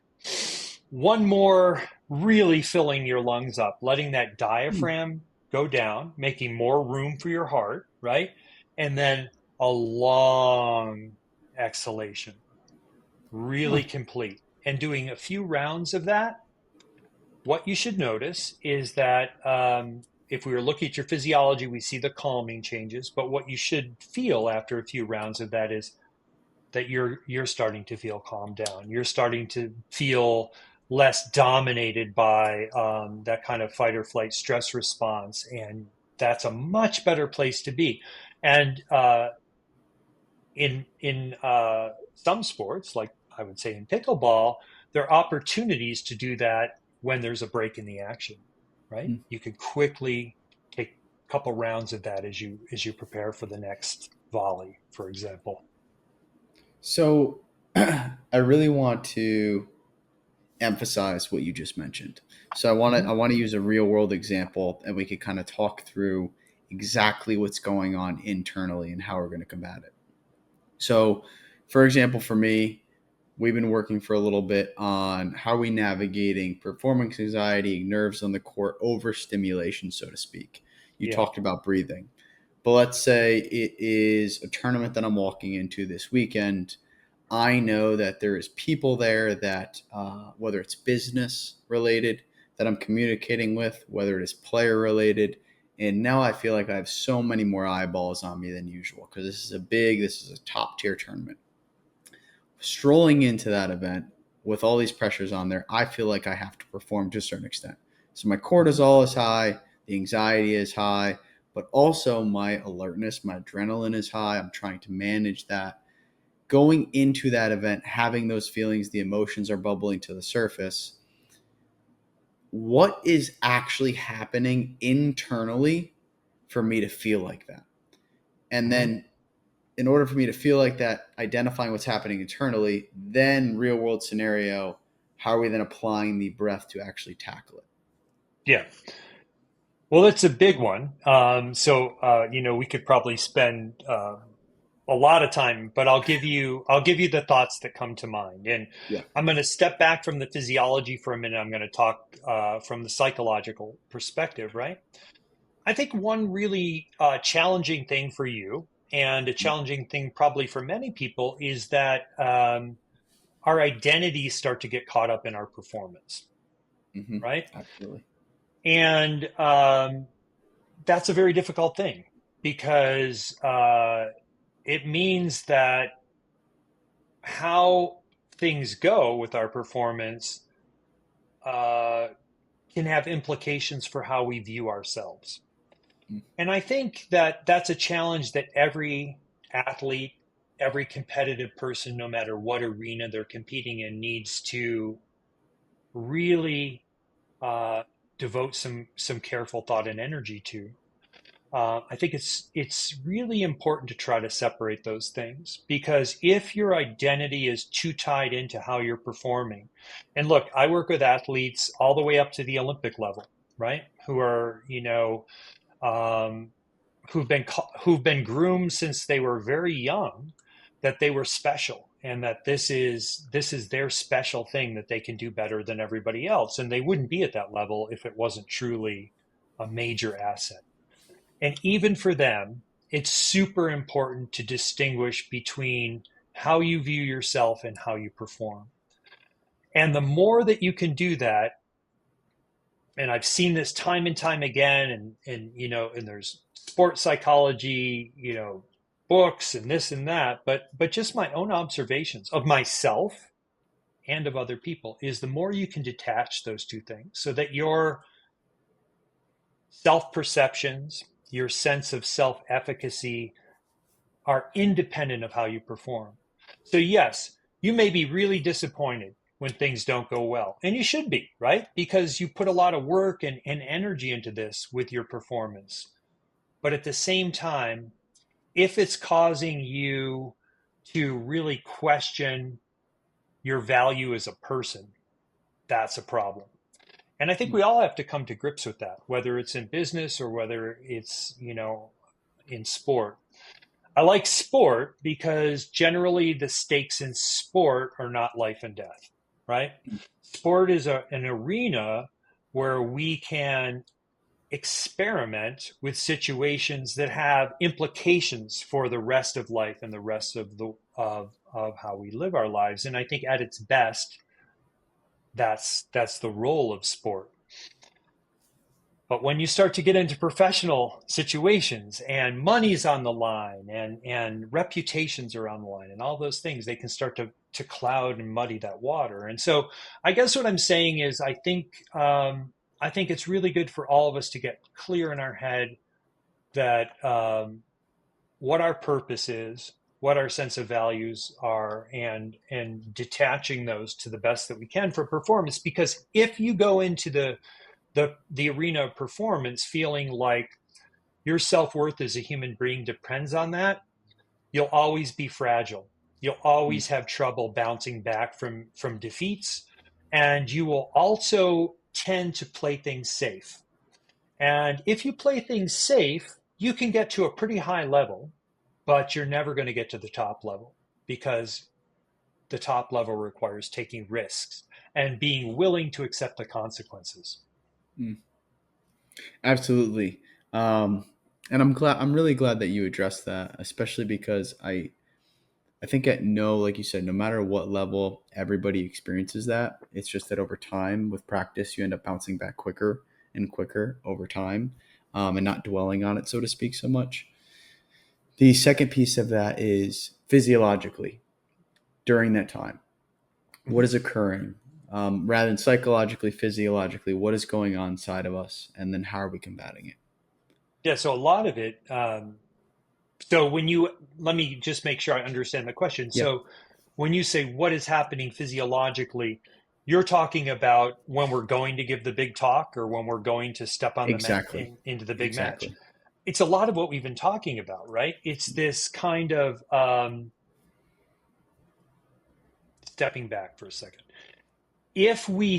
one more really filling your lungs up, letting that Mm. diaphragm go down, making more room for your heart, right? And then a long exhalation, Huh. really complete. And doing a few rounds of that, what you should notice is that if we were looking at your physiology, we see the calming changes. But what you should feel after a few rounds of that is that you're starting to feel calmed down. You're starting to feel less dominated by that kind of fight or flight stress response, and that's a much better place to be. And in some sports, like I would say in pickleball, there are opportunities to do that when there's a break in the action, right? Mm. You can quickly take a couple rounds of that as you prepare for the next volley, for example. So I really want to emphasize what you just mentioned. So Mhm. I want to use a real world example, and we could kind of talk through exactly what's going on internally and how we're going to combat it. So, for example, for me, we've been working for a little bit on how we navigating performance anxiety, nerves on the court, overstimulation, so to speak. You Yeah. talked about breathing, but let's say it is a tournament that I'm walking into this weekend. I know that there is people there that, whether it's business related that I'm communicating with, whether it is player related, and now I feel like I have so many more eyeballs on me than usual because this is a top tier tournament. strolling into that event with all these pressures on there, I feel like I have to perform to a certain extent. So my cortisol is high, the anxiety is high, but also my alertness, my adrenaline is high. I'm trying to manage that. Going into that event, having those feelings, the emotions are bubbling to the surface. What is actually happening internally for me to feel like that? And Mhm. then in order for me to feel like that, identifying what's happening internally, then real world scenario, how are we then applying the breath to actually tackle it? Yeah. Well, it's a big one. We could probably spend a lot of time, but I'll give you the thoughts that come to mind. And Yeah. I'm going to step back from the physiology for a minute. I'm going to talk from the psychological perspective, right? I think one really challenging thing for you, and a challenging thing probably for many people, is that our identities start to get caught up in our performance, Mm-hmm. right? Absolutely. And that's a very difficult thing because it means that how things go with our performance uh, can have implications for how we view ourselves. And I think that that's a challenge that every athlete, every competitive person, no matter what arena they're competing in, needs to really uh, devote some careful thought and energy to. I think it's really important to try to separate those things because if your identity is too tied into how you're performing, and look, I work with athletes all the way up to the Olympic level, right? Who are um, who've been groomed since they were very young, that they were special and that this is their special thing that they can do better than everybody else, and they wouldn't be at that level if it wasn't truly a major asset. And even for them, it's super important to distinguish between how you view yourself and how you perform. And the more that you can do that, and I've seen this time and time again, and there's sports psychology, books and this and that, but just my own observations of myself and of other people is the more you can detach those two things so that your self perceptions, your sense of self efficacy are independent of how you perform. So, yes, you may be really disappointed when things don't go well. And you should be, right? Because you put a lot of work and energy into this with your performance. But at the same time, if it's causing you to really question your value as a person, that's a problem. And I think we all have to come to grips with that, whether it's in business or whether it's, in sport. I like sport because generally the stakes in sport are not life and death, right? Sport is an arena where we can experiment with situations that have implications for the rest of life and the rest of how we live our lives. And I think at its best, that's the role of sport. But when you start to get into professional situations and money's on the line and reputations are on the line and all those things, they can start to cloud and muddy that water. And so I guess what I'm saying is I think it's really good for all of us to get clear in our head that what our purpose is, what our sense of values are, and detaching those to the best that we can for performance. Because if you go into the arena of performance feeling like your self-worth as a human being depends on that, you'll always be fragile. You'll always have trouble bouncing back from defeats, and you will also tend to play things safe. And if you play things safe, you can get to a pretty high level, but you're never going to get to the top level because the top level requires taking risks and being willing to accept the consequences. Mm, absolutely. Um, and I'm really glad that you addressed that, especially because I think at like you said, no matter what level, everybody experiences that. It's just that over time, with practice, you end up bouncing back quicker and quicker over time, and not dwelling on it, so to speak, so much. The second piece of that is physiologically. during that time? What is occurring? Rather than psychologically, physiologically, what is going on inside of us, and then how are we combating it? Yeah, so a lot of it. So when you let me just make sure I understand the question. Yeah, So when you say what is happening physiologically, you're talking about when we're going to give the big talk or when we're going to step on the exactly, into the big match. exactly. It's a lot of what we've been talking about, right? It's this kind of stepping back for a second. If we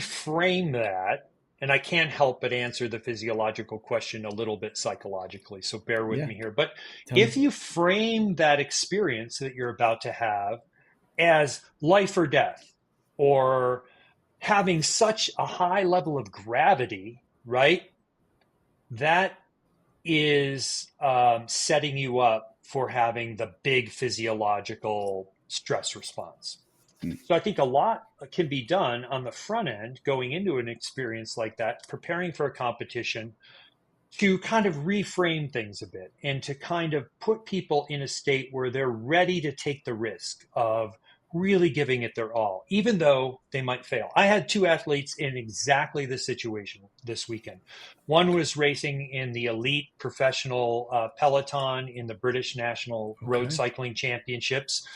frame that, and I can't help but answer the physiological question a little bit psychologically, so bear with Yeah, me here. But tell me. if you frame that experience that you're about to have as life or death, or having such a high level of gravity, right? That is setting you up for having the big physiological stress response. Mm, So I think a lot can be done on the front end going into an experience like that, preparing for a competition to kind of reframe things a bit and to kind of put people in a state where they're ready to take the risk of really giving it their all, even though they might fail. I had two athletes in exactly this situation this weekend. One was racing in the elite professional peloton in the British National Road okay. Cycling Championships.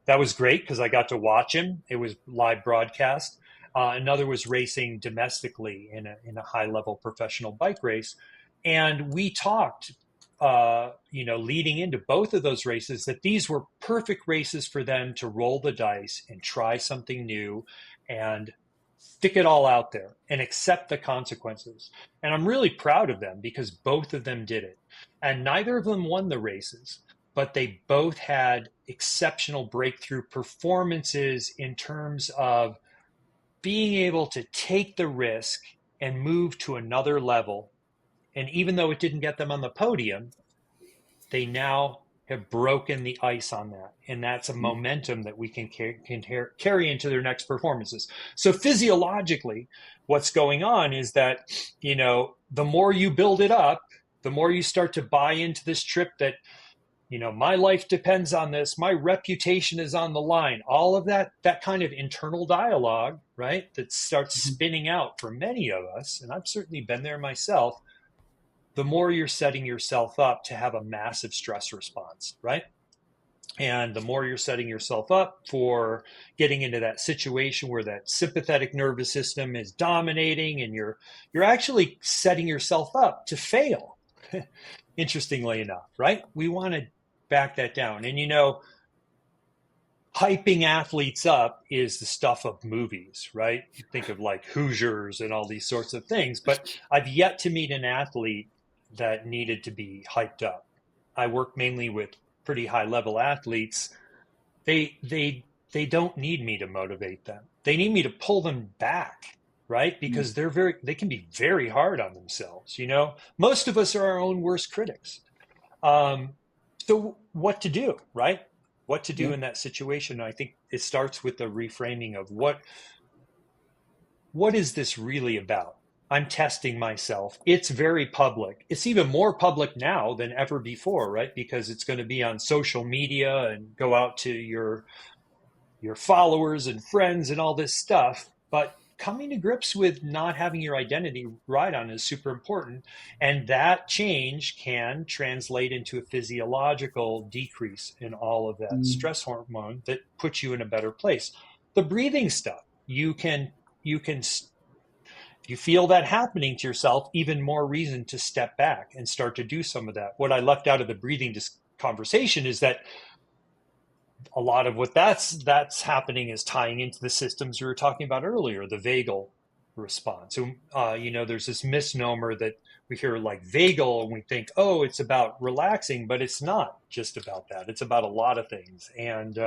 That was great because I got to watch him. It was live broadcast. Another was racing domestically in a high level professional bike race, and we talked, leading into both of those races, that these were perfect races for them to roll the dice and try something new and stick it all out there and accept the consequences. And I'm really proud of them because both of them did it. And neither of them won the races, but they both had exceptional breakthrough performances in terms of being able to take the risk and move to another level. And even though it didn't get them on the podium, they now have broken the ice on that. And that's a Mm, momentum that we carry into their next performances. So physiologically, what's going on is that, the more you build it up, the more you start to buy into this trip that, my life depends on this, my reputation is on the line, all of that kind of internal dialogue, right, that starts mhm, spinning out for many of us, and I've certainly been there myself. The more you're setting yourself up to have a massive stress response, right? And the more you're setting yourself up for getting into that situation where that sympathetic nervous system is dominating, and you're actually setting yourself up to fail. Interestingly enough, right? We want to back that down. And hyping athletes up is the stuff of movies, right? Think of like Hoosiers and all these sorts of things. But I've yet to meet an athlete that needed to be hyped up. I work mainly with pretty high level athletes. They don't need me to motivate them. They need me to pull them back, right? mm, Because they can be very hard on themselves. Most of us are our own worst critics. Um, so what to do, right? What to do yeah. in that situation? I think it starts with the reframing of what is this really about? I'm testing myself. It's very public. It's even more public now than ever before, right? Because it's going to be on social media and go out to your followers and friends and all this stuff. But coming to grips with not having your identity ride on is super important. And that change can translate into a physiological decrease in all of that Mm, stress hormone that puts you in a better place. The breathing stuff, you can if you feel that happening to yourself, even more reason to step back and start to do some of that. What I left out of the breathing conversation is that a lot of what that's happening is tying into the systems we were talking about earlier, the vagal response. So, there's this misnomer that we hear like vagal and we think, oh, it's about relaxing, but it's not just about that. It's about a lot of things. And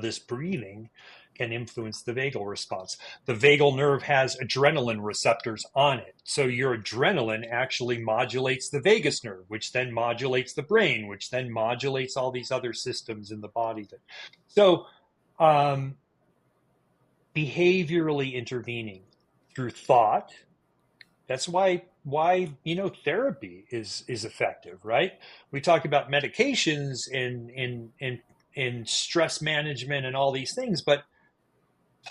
this breathing can influence the vagal response. The vagal nerve has adrenaline receptors on it. So your adrenaline actually modulates the vagus nerve, which then modulates the brain, which then modulates all these other systems in the body. So um, behaviorally intervening through thought. That's why therapy is effective, right? We talk about medications in stress management and all these things, but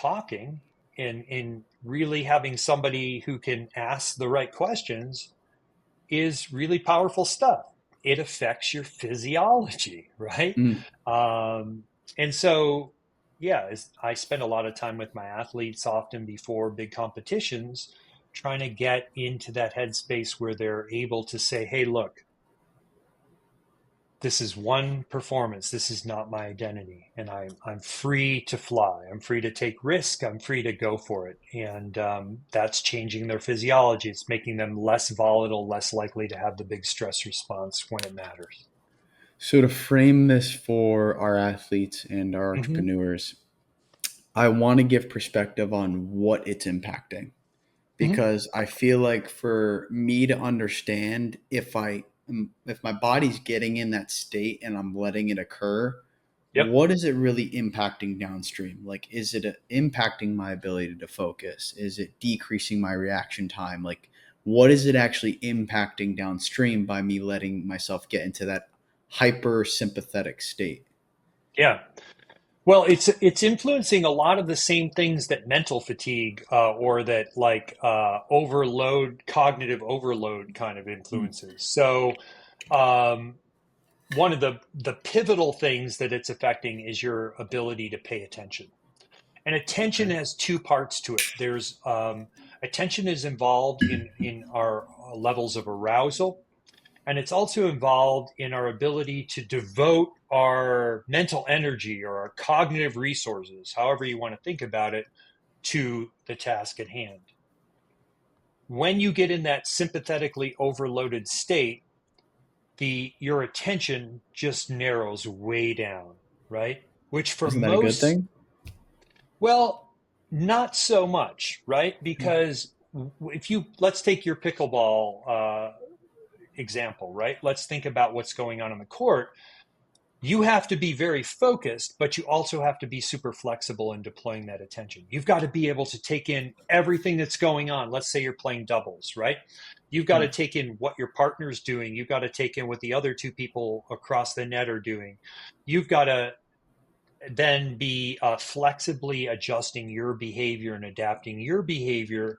talking and really having somebody who can ask the right questions is really powerful stuff. It affects your physiology, right? Mm. Um, and so, yeah, I spend a lot of time with my athletes often before big competitions, trying to get into that headspace where they're able to say, hey, look, this is one performance. This is not my identity. And I'm free to fly. I'm free to take risk. I'm free to go for it. And that's changing their physiology. It's making them less volatile, less likely to have the big stress response when it matters. So to frame this for our athletes and our Hmm. entrepreneurs, I want to give perspective on what it's impacting, Hmm. because I feel like for me to understand if my body's getting in that state and I'm letting it occur, Yep. what is it really impacting downstream? Like, is it impacting my ability to focus? Is it decreasing my reaction time? Like, what is it actually impacting downstream by me letting myself get into that hyper sympathetic state? Yeah. Well, it's influencing a lot of the same things that mental fatigue or that like overload, cognitive overload kind of Mm. influences. So um, one of the pivotal things that it's affecting is your ability to pay attention. And attention Okay. has two parts to it. There's attention is involved in our levels of arousal, and it's also involved in our ability to devote our mental energy or our cognitive resources, however you want to think about it, to the task at hand. When you get in that sympathetically overloaded state, the your attention just narrows way down, right? Which for Isn't that a good most, thing? well, not so much, right? Mm. Because if you let's take your pickleball example, right? Let's think about what's going on the court. You have to be very focused, but you also have to be super flexible in deploying that attention. You've got to be able to take in everything that's going on. Let's say you're playing doubles, right? You've got to Mm. take in what your partner's doing. You've got to take in what the other two people across the net are doing. You've got to then be flexibly adjusting your behavior and adapting your behavior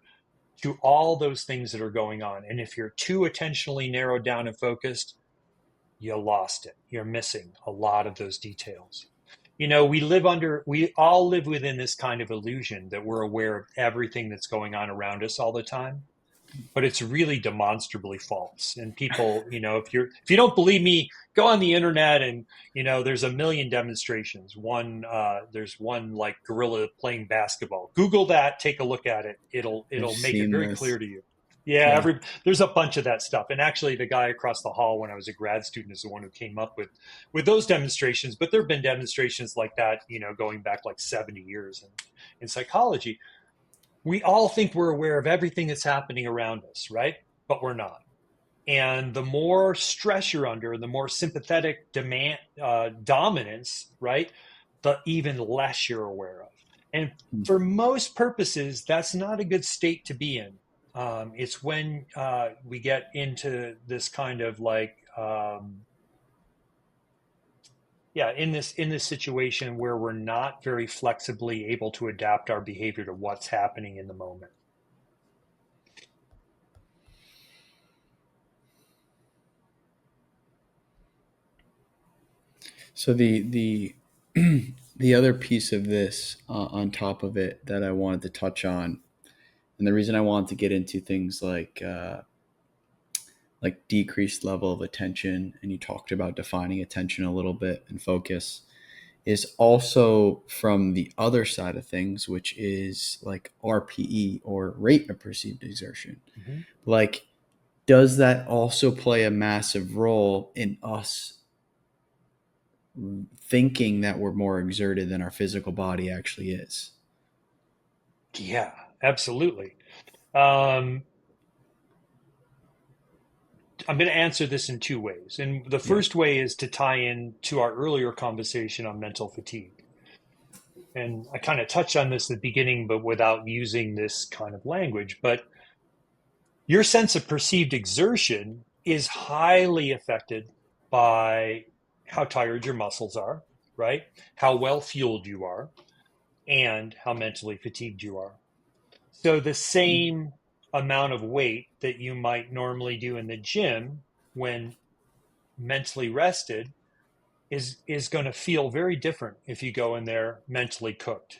to all those things that are going on. And if you're too attentionally narrowed down and focused, you lost it. You're missing a lot of those details. We all live within this kind of illusion that we're aware of everything that's going on around us all the time, but it's really demonstrably false. And people, if you don't believe me, go on the internet and, there's a million demonstrations. There's one like gorilla playing basketball. Google that, take a look at it. I've It'll make it seen very this. clear to you. Yeah, Yeah. there's a bunch of that stuff. And actually, the guy across the hall when I was a grad student is the one who came up with those demonstrations. But there have been demonstrations like that, going back like 70 years in psychology. We all think we're aware of everything that's happening around us, right? But we're not. And the more stress you're under, the more sympathetic demand dominance, right? The even less you're aware of. And Mm. for most purposes, that's not a good state to be in. It's when we get into this kind of like yeah, in this situation where we're not very flexibly able to adapt our behavior to what's happening in the moment. So the the other piece of this on top of it that I wanted to touch on, and the reason I wanted to get into things like decreased level of attention, and you talked about defining attention a little bit and focus, is also from the other side of things, which is like RPE, or rate of perceived exertion. Mhm. Like, does that also play a massive role in us thinking that we're more exerted than our physical body actually is? Yeah, absolutely. Um, I'm going to answer this in two ways. And the Yeah. first way is to tie in to our earlier conversation on mental fatigue. And I kind of touched on this at the beginning, but without using this kind of language. But your sense of perceived exertion is highly affected by how tired your muscles are, right? How well fueled you are and how mentally fatigued you are. So the same amount of weight that you might normally do in the gym when mentally rested is going to feel very different if you go in there mentally cooked.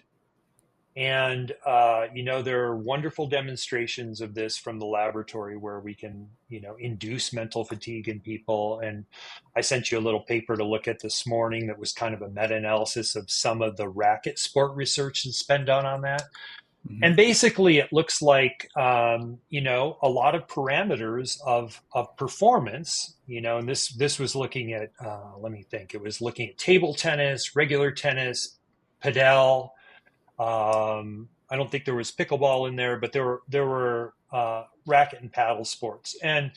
And there are wonderful demonstrations of this from the laboratory where we can, induce mental fatigue in people. And I sent you a little paper to look at this morning that was kind of a meta-analysis of some of the racket sport research that's been done on that. Mhm. And basically, it looks like a lot of parameters of performance. And this was looking at let me think. It was looking at table tennis, regular tennis, padel. I don't think there was pickleball in there, but there were racket and paddle sports and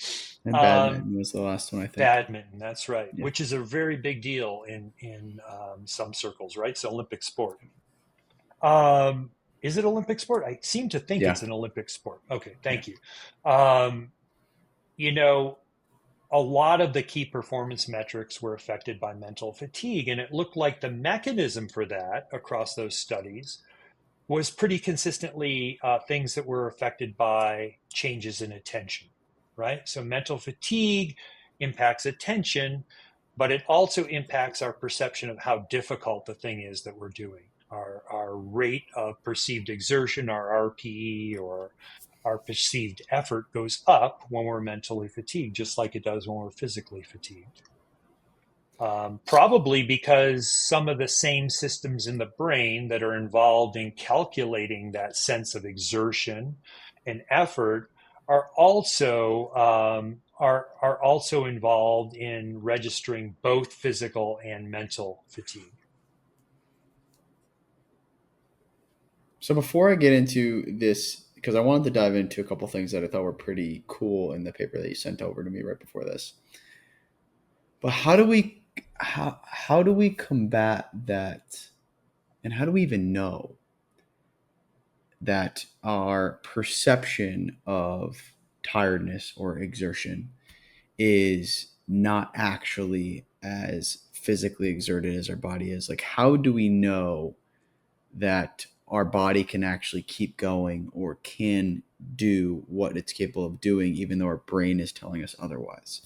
And um, badminton was the last one, I think. badminton. That's right, Yeah. which is a very big deal in some circles, right? It's an Olympic sport. Um, is it Olympic sport? I seem to think Yeah. it's an Olympic sport. Okay, Yeah. thank you. Um, you know, a lot of the key performance metrics were affected by mental fatigue, and it looked like the mechanism for that across those studies was pretty consistently things that were affected by changes in attention, right? So mental fatigue impacts attention, but it also impacts our perception of how difficult the thing is that we're doing. Our rate of perceived exertion, our RPE, or our perceived effort goes up when we're mentally fatigued, just like it does when we're physically fatigued. Probably because some of the same systems in the brain that are involved in calculating that sense of exertion and effort are also involved in registering both physical and mental fatigue. So before I get into this, because I wanted to dive into a couple things that I thought were pretty cool in the paper that you sent over to me right before this. But how do we combat that, and how do we even know that our perception of tiredness or exertion is not actually as physically exerted as our body is? Like, how do we know that our body can actually keep going or can do what it's capable of doing, even though our brain is telling us otherwise?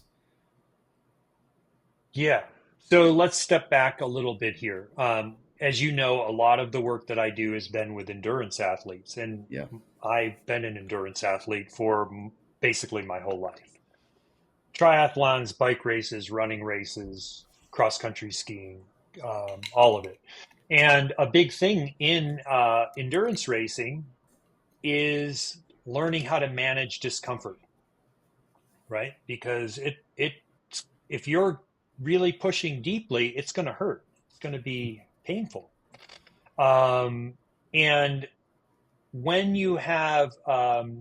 Yeah. So let's step back a little bit here. As you know, a lot of the work that I do has been with endurance athletes, and Yeah. I've been an endurance athlete for basically my whole life. Triathlons, bike races, running races, cross country skiing, all of it. And a big thing in endurance racing is learning how to manage discomfort, right? Because if you're really pushing deeply, it's going to hurt. It's going to be painful. Um, and when you have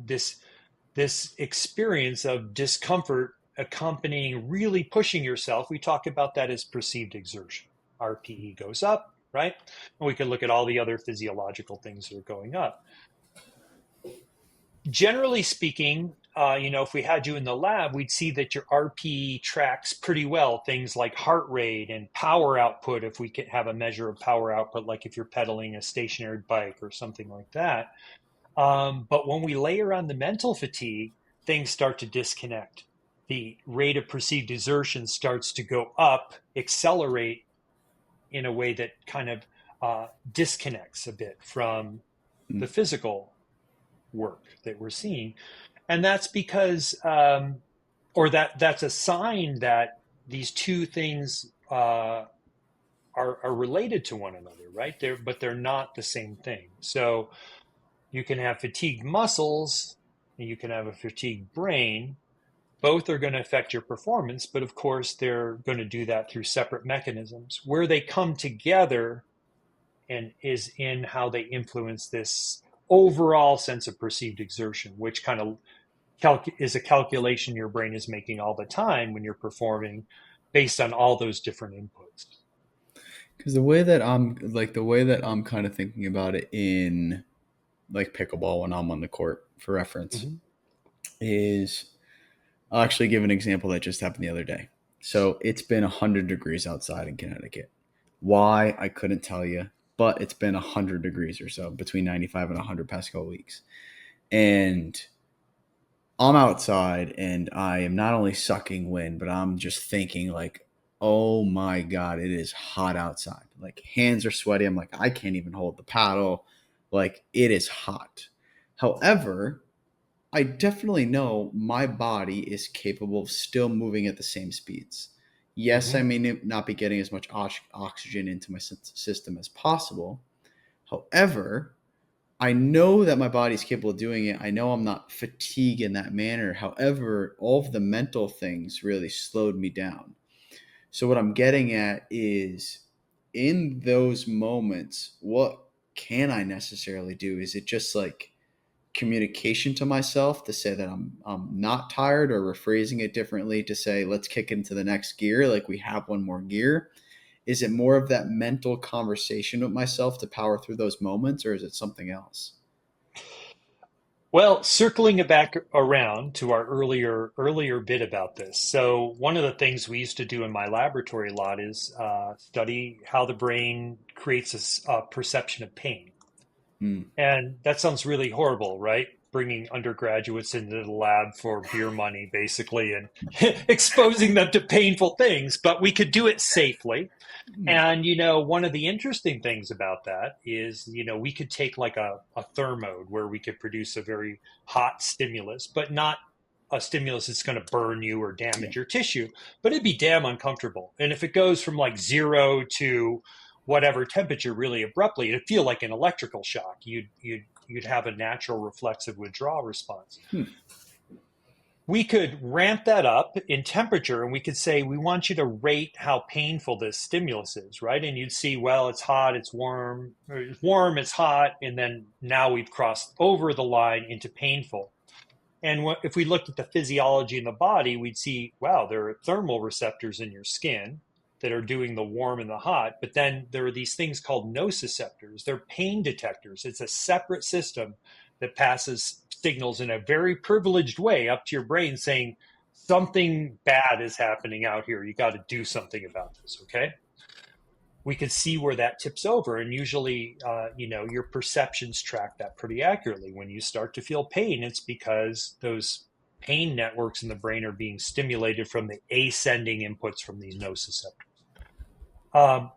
this experience of discomfort accompanying really pushing yourself, we talk about that as perceived exertion. RPE goes up, right? And we can look at all the other physiological things that are going up. Generally speaking, if we had you in the lab, we'd see that your RPE tracks pretty well things like heart rate and power output. If we could have a measure of power output, like if you're pedaling a stationary bike or something like that. But when we layer on the mental fatigue, things start to disconnect. The rate of perceived exertion starts to go up, accelerate in a way that kind of disconnects a bit from Mm. the physical work that we're seeing. And that's because, or that's a sign that these two things are related to one another, right? But they're not the same thing. So you can have fatigued muscles and you can have a fatigued brain. Both are going to affect your performance, but of course, they're going to do that through separate mechanisms. Where they come together and is in how they influence this overall sense of perceived exertion, which kind of is a calculation your brain is making all the time when you're performing based on all those different inputs. Because the way that I'm kind of thinking about it in like pickleball when I'm on the court for reference Mm-hmm. is, I'll actually give an example that just happened the other day. So it's been 100 degrees outside in Connecticut. Why, I couldn't tell you, but it's been 100 degrees or so, between 95 and 100 past couple weeks. And I'm outside and I am not only sucking wind, but I'm just thinking like, oh my God, it is hot outside. Like hands are sweaty. I'm like, I can't even hold the paddle. Like it is hot. However, I definitely know my body is capable of still moving at the same speeds. Yes, I Hmm. may not be getting as much oxygen into my system as possible. However, I know that my body is capable of doing it. I know I'm not fatigued in that manner. However, all of the mental things really slowed me down. So, what I'm getting at is in those moments, what can I necessarily do? Is it just like communication to myself to say that I'm not tired, or rephrasing it differently to say, let's kick into the next gear, like we have one more gear? Is it more of that mental conversation with myself to power through those moments, or is it something else? Well, circling it back around to our earlier bit about this. So one of the things we used to do in my laboratory a lot is study how the brain creates a perception of pain. Hmm. And that sounds really horrible, right? Bringing undergraduates into the lab for beer money, basically, and exposing them to painful things. But we could do it safely. And, one of the interesting things about that is, we could take like a thermode where we could produce a very hot stimulus, but not a stimulus that's going to burn you or Yeah. damage your tissue, but it'd be damn uncomfortable. And if it goes from like 0 to whatever temperature really abruptly, it'd feel like an electrical shock. You'd have a natural reflexive withdrawal response. Hmm. We could ramp that up in temperature and we could say, we want you to rate how painful this stimulus is, right? And you'd see, well, it's hot, it's warm, or it's warm, it's hot. And then now we've crossed over the line into painful. And if we looked at the physiology in the body, we'd see, wow, there are thermal receptors in your skin that are doing the warm and the hot. But then there are these things called nociceptors. They're pain detectors. It's a separate system that passes signals in a very privileged way up to your brain saying, something bad is happening out here. You got to do something about this, okay? We could see where that tips over. And usually, your perceptions track that pretty accurately. When you start to feel pain, it's because those pain networks in the brain are being stimulated from the ascending inputs from these nociceptors. Um,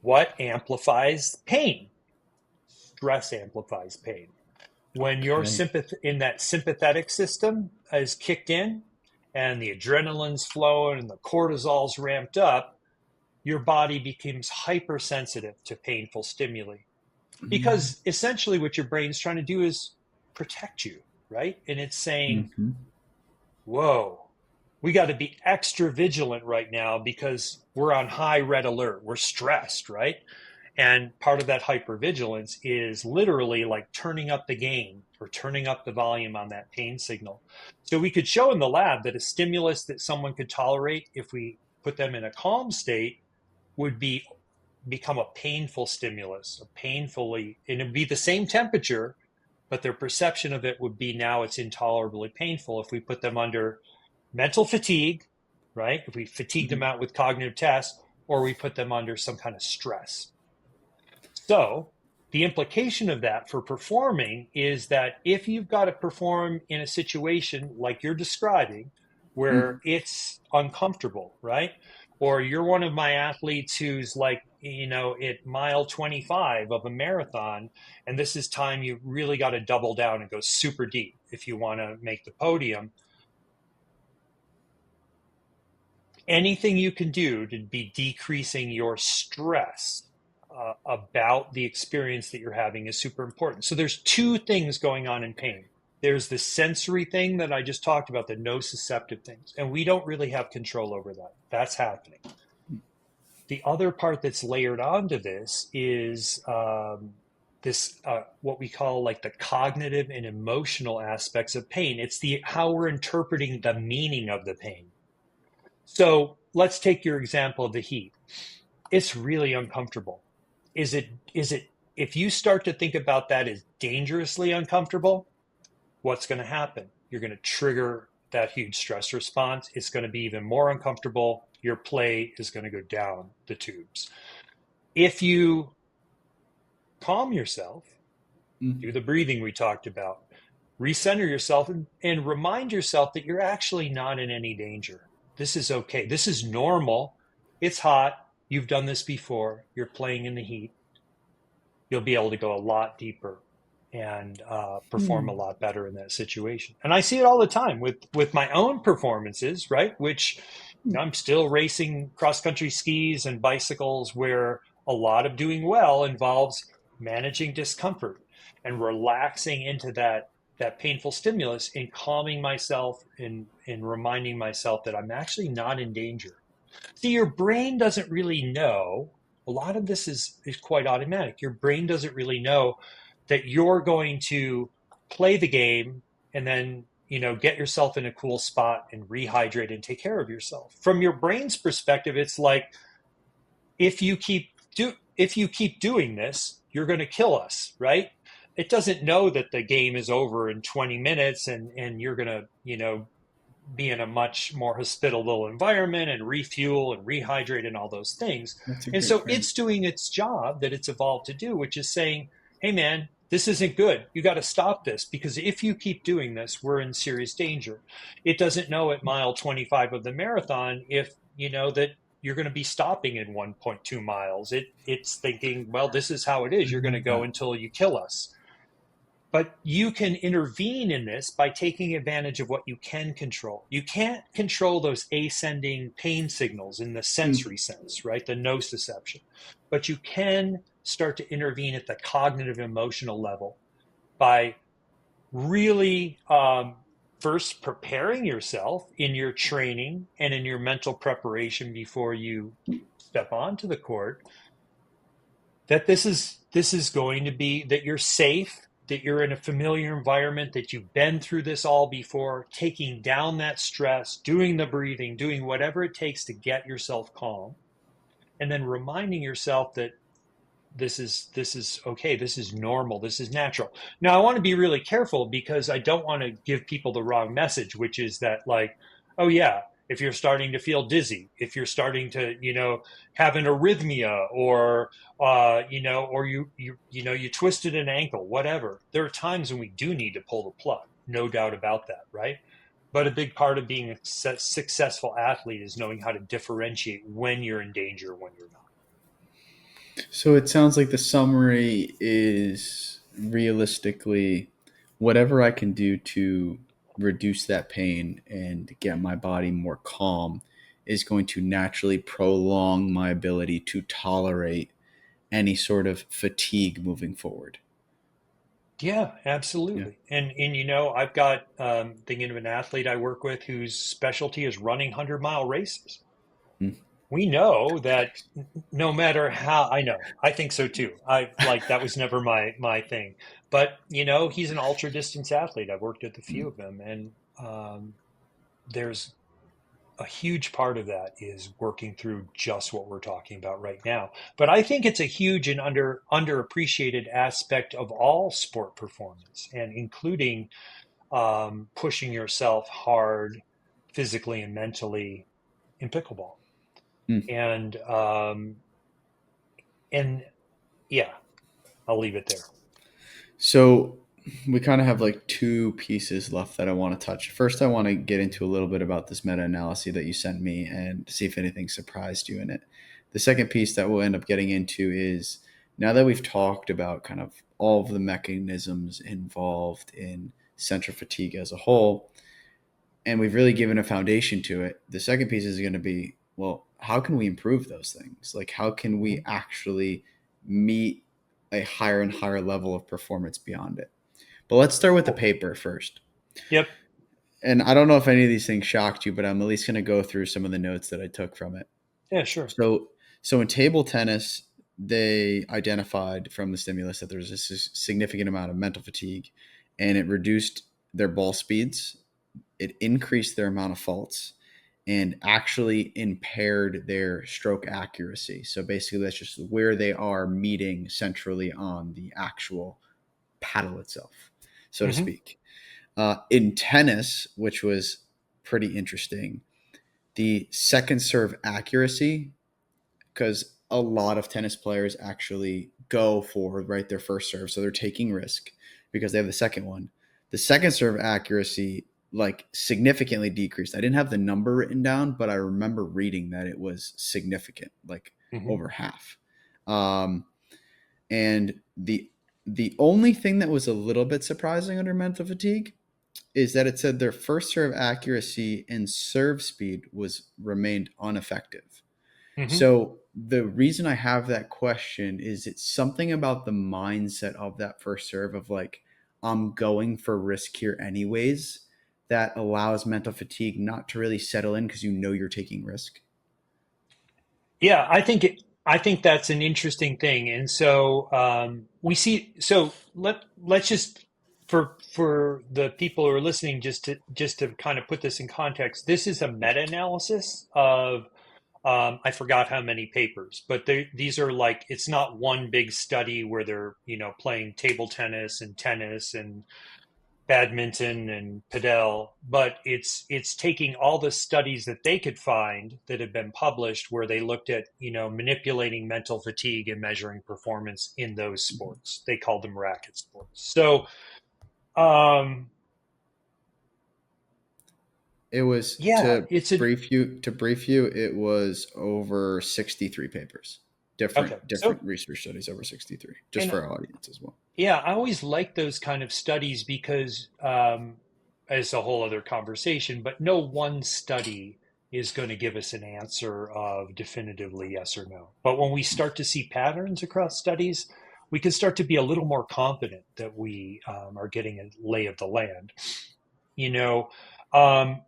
what amplifies pain? Stress amplifies pain. When your Okay. in that sympathetic system is kicked in and the adrenaline's flowing and the cortisol's ramped up, your body becomes hypersensitive to painful stimuli. Because essentially what your brain's trying to do is protect you, right? And it's saying, Mm-hmm. whoa, we got to be extra vigilant right now because we're on high red alert. We're stressed, right? And part of that hypervigilance is literally like turning up the gain or turning up the volume on that pain signal. So we could show in the lab that a stimulus that someone could tolerate if we put them in a calm state would become a painful stimulus, a painfully, and it'd be the same temperature, but their perception of it would be now it's intolerably painful if we put them under mental fatigue, right? If we fatigue them Mm-hmm. out with cognitive tests, or we put them under some kind of stress. So the implication of that for performing is that if you've got to perform in a situation like you're describing, Mm-hmm. where it's uncomfortable, right? Or you're one of my athletes who's like, at mile 25 of a marathon, and this is time you really got to double down and go super deep if you want to make the podium. Anything you can do to be decreasing your stress about the experience that you're having is super important. So there's two things going on in pain. There's the sensory thing that I just talked about, the nociceptive things, and we don't really have control over that. That's happening. The other part that's layered onto this is this what we call like the cognitive and emotional aspects of pain. It's the how we're interpreting the meaning of the pain. So let's take your example of the heat. It's really uncomfortable. Is it if you start to think about that as dangerously uncomfortable, what's going to happen? You're going to trigger that huge stress response. It's going to be even more uncomfortable. Your play is going to go down the tubes. If you calm yourself, Mm. do the breathing we talked about, recenter yourself, and remind yourself that you're actually not in any danger. This is okay. This is normal. It's hot. You've done this before. You're playing in the heat. You'll be able to go a lot deeper and perform a Mm. lot better in that situation. And I see it all the time with my own performances, right? Which, you know, I'm still racing cross country skis and bicycles, where a lot of doing well involves managing discomfort and relaxing into that painful stimulus and calming myself and reminding myself that I'm actually not in danger. See, your brain doesn't really know. A lot of this is quite automatic. Your brain doesn't really know that you're going to play the game and then, you know, get yourself in a cool spot and rehydrate and take care of yourself. From your brain's perspective, it's like, if you keep doing this, you're going to kill us, right? It doesn't know that the game is over in 20 minutes and you're going to, you know, be in a much more hospitable environment and refuel and rehydrate and all those things. That's a And great so frame. it's doing its job that it's evolved to do, which is saying, hey, man, this isn't good. You got to stop this, because if you keep doing this, we're in serious danger. It doesn't know at mile 25 of the marathon if, you know, that you're going to be stopping in 1.2 miles. It's thinking, well, this is how it is. I You're going to love go that. until you kill us. But you can intervene in this by taking advantage of what you can control. You can't control those ascending pain signals in the Mm. sensory sense, right? The nociception. But you can start to intervene at the cognitive emotional level by really first preparing yourself in your training and in your mental preparation before you step onto the court, that this is going to be, that you're safe, that you're in a familiar environment, that you've been through this all before, taking down that stress, doing the breathing, doing whatever it takes to get yourself calm, and then reminding yourself that this is okay, this is normal, this is natural. Now, I want to be really careful, because I don't want to give people the wrong message, which is that, like, oh yeah, if you're starting to feel dizzy, if you're starting to, you know, have an arrhythmia, or you know, or you know, you twisted an ankle, whatever, there are times when we do need to pull the plug, no doubt about that, right? But a big part of being a successful athlete is knowing how to differentiate when you're in danger, when you're not. So it sounds like the summary is realistically whatever I can do to reduce that pain and get my body more calm is going to naturally prolong my ability to tolerate any sort of fatigue moving forward. Yeah, Yeah. absolutely. And you know, I've got thinking of an athlete I work with whose specialty is running 100-mile races. Mm. We know that no matter how, I know, I think so too. I like, that was never my thing. But you know, he's an ultra distance athlete. I've worked with a few Mm. of them, and there's a huge part of that is working through just what we're talking about right now. But I think it's a huge and underappreciated aspect of all sport performance, and including pushing yourself hard physically and mentally in pickleball. Mm. And and yeah, I'll leave it there. So we kind of have like two pieces left that I want to touch. First, I want to get into a little bit about this meta analysis that you sent me and see if anything surprised you in it. The second piece that we'll end up getting into is now that we've talked about kind of all of the mechanisms involved in central fatigue as a whole, and we've really given a foundation to it, the second piece is going to be, well, how can we improve those things? Like, how can we actually meet a higher and higher level of performance beyond it? But let's start with the Cool. paper first. Yep. And I don't know if any of these things shocked you, but I'm at least going to go through some of the notes that I took from it. Yeah, sure. So, so in table tennis, they identified from the stimulus that there's a significant amount of mental fatigue, and it reduced their ball speeds, it increased their amount of faults, and actually impaired their stroke accuracy. So basically, that's just where they are meeting centrally on the actual paddle itself, so to Hmm. speak. In tennis, which was pretty interesting, the second serve accuracy, because a lot of tennis players actually go for, right, their first serve. So they're taking risk because they have the second one. The second serve accuracy like significantly decreased. I didn't have the number written down, but I remember reading that it was significant, like Hmm. over half. Um, and the only thing that was a little bit surprising under mental fatigue is that it said their first serve accuracy and serve speed was remained ineffective. Hmm. So the reason I have that question is it's something about the mindset of that first serve of like, I'm going for risk here anyways, that allows mental fatigue not to really settle in because you know you're taking risk. Yeah, I think that's an interesting thing, and so we see. So let's just for the people who are listening, just to kind of put this in context. This is a meta-analysis of I forgot how many papers, but these are like it's not one big study where they're playing table tennis and badminton and padel, but it's taking all the studies that they could find that have been published where they looked at manipulating mental fatigue and measuring performance in those sports. They called them racket sports. So um, It was yeah, it's a to brief you, it was over 63 papers. okay. So Different research studies over 63, just and for our audience as well. yeah, I always like those kind of studies because it's a whole other conversation, but no one study is going to give us an answer of definitively yes or no. But when we start to see patterns across studies, we can start to be a little more confident that we are getting a lay of the land. You know, um,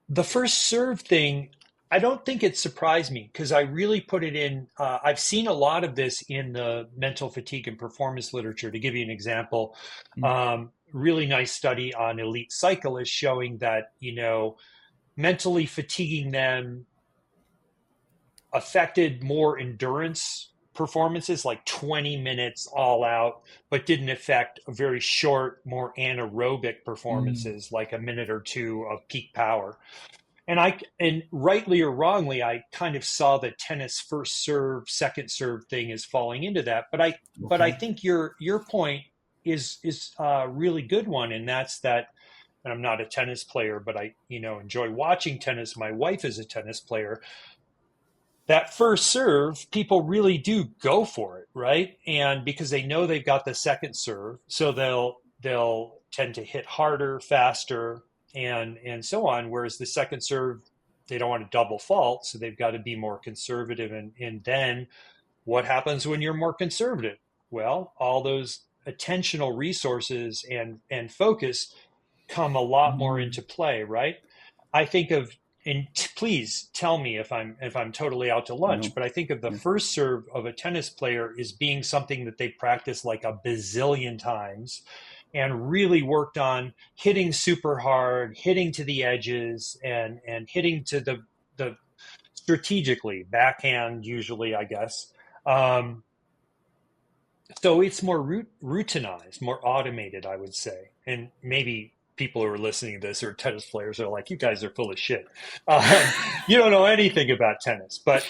the first serve thing, I don't think it surprised me because I really put it in. I've seen a lot of this in the mental fatigue and performance literature. To give you an example, Mm. really nice study on elite cyclists showing that, mentally fatiguing them affected more endurance performances, like 20 minutes all out, but didn't affect very short, more anaerobic Mm. performances, like a minute or two of peak power. And rightly or wrongly, I kind of saw the tennis first serve, second serve thing as falling into that. But I Okay. think your point is a really good one, and that's that. And I'm not a tennis player, but I enjoy watching tennis. My wife is a tennis player. That first serve, people really do go for it, right? And because they know they've got the second serve, so they'll tend to hit harder, faster, and so on. Whereas the second serve, they don't want to double fault, so they've got to be more conservative. And then what happens when you're more conservative? Well, all those attentional resources and focus come a lot more Mm. into play, right? I think of and please tell me if I'm totally out to lunch, No. but I think of the Yeah. first serve of a tennis player as being something that they practice like a bazillion times and really worked on hitting super hard, hitting to the edges and hitting to the strategically backhand usually, I guess. Um, so it's more routinized, more automated, I would say. And maybe people who are listening to this are tennis players are like, you guys are full of shit. You don't know anything about tennis, but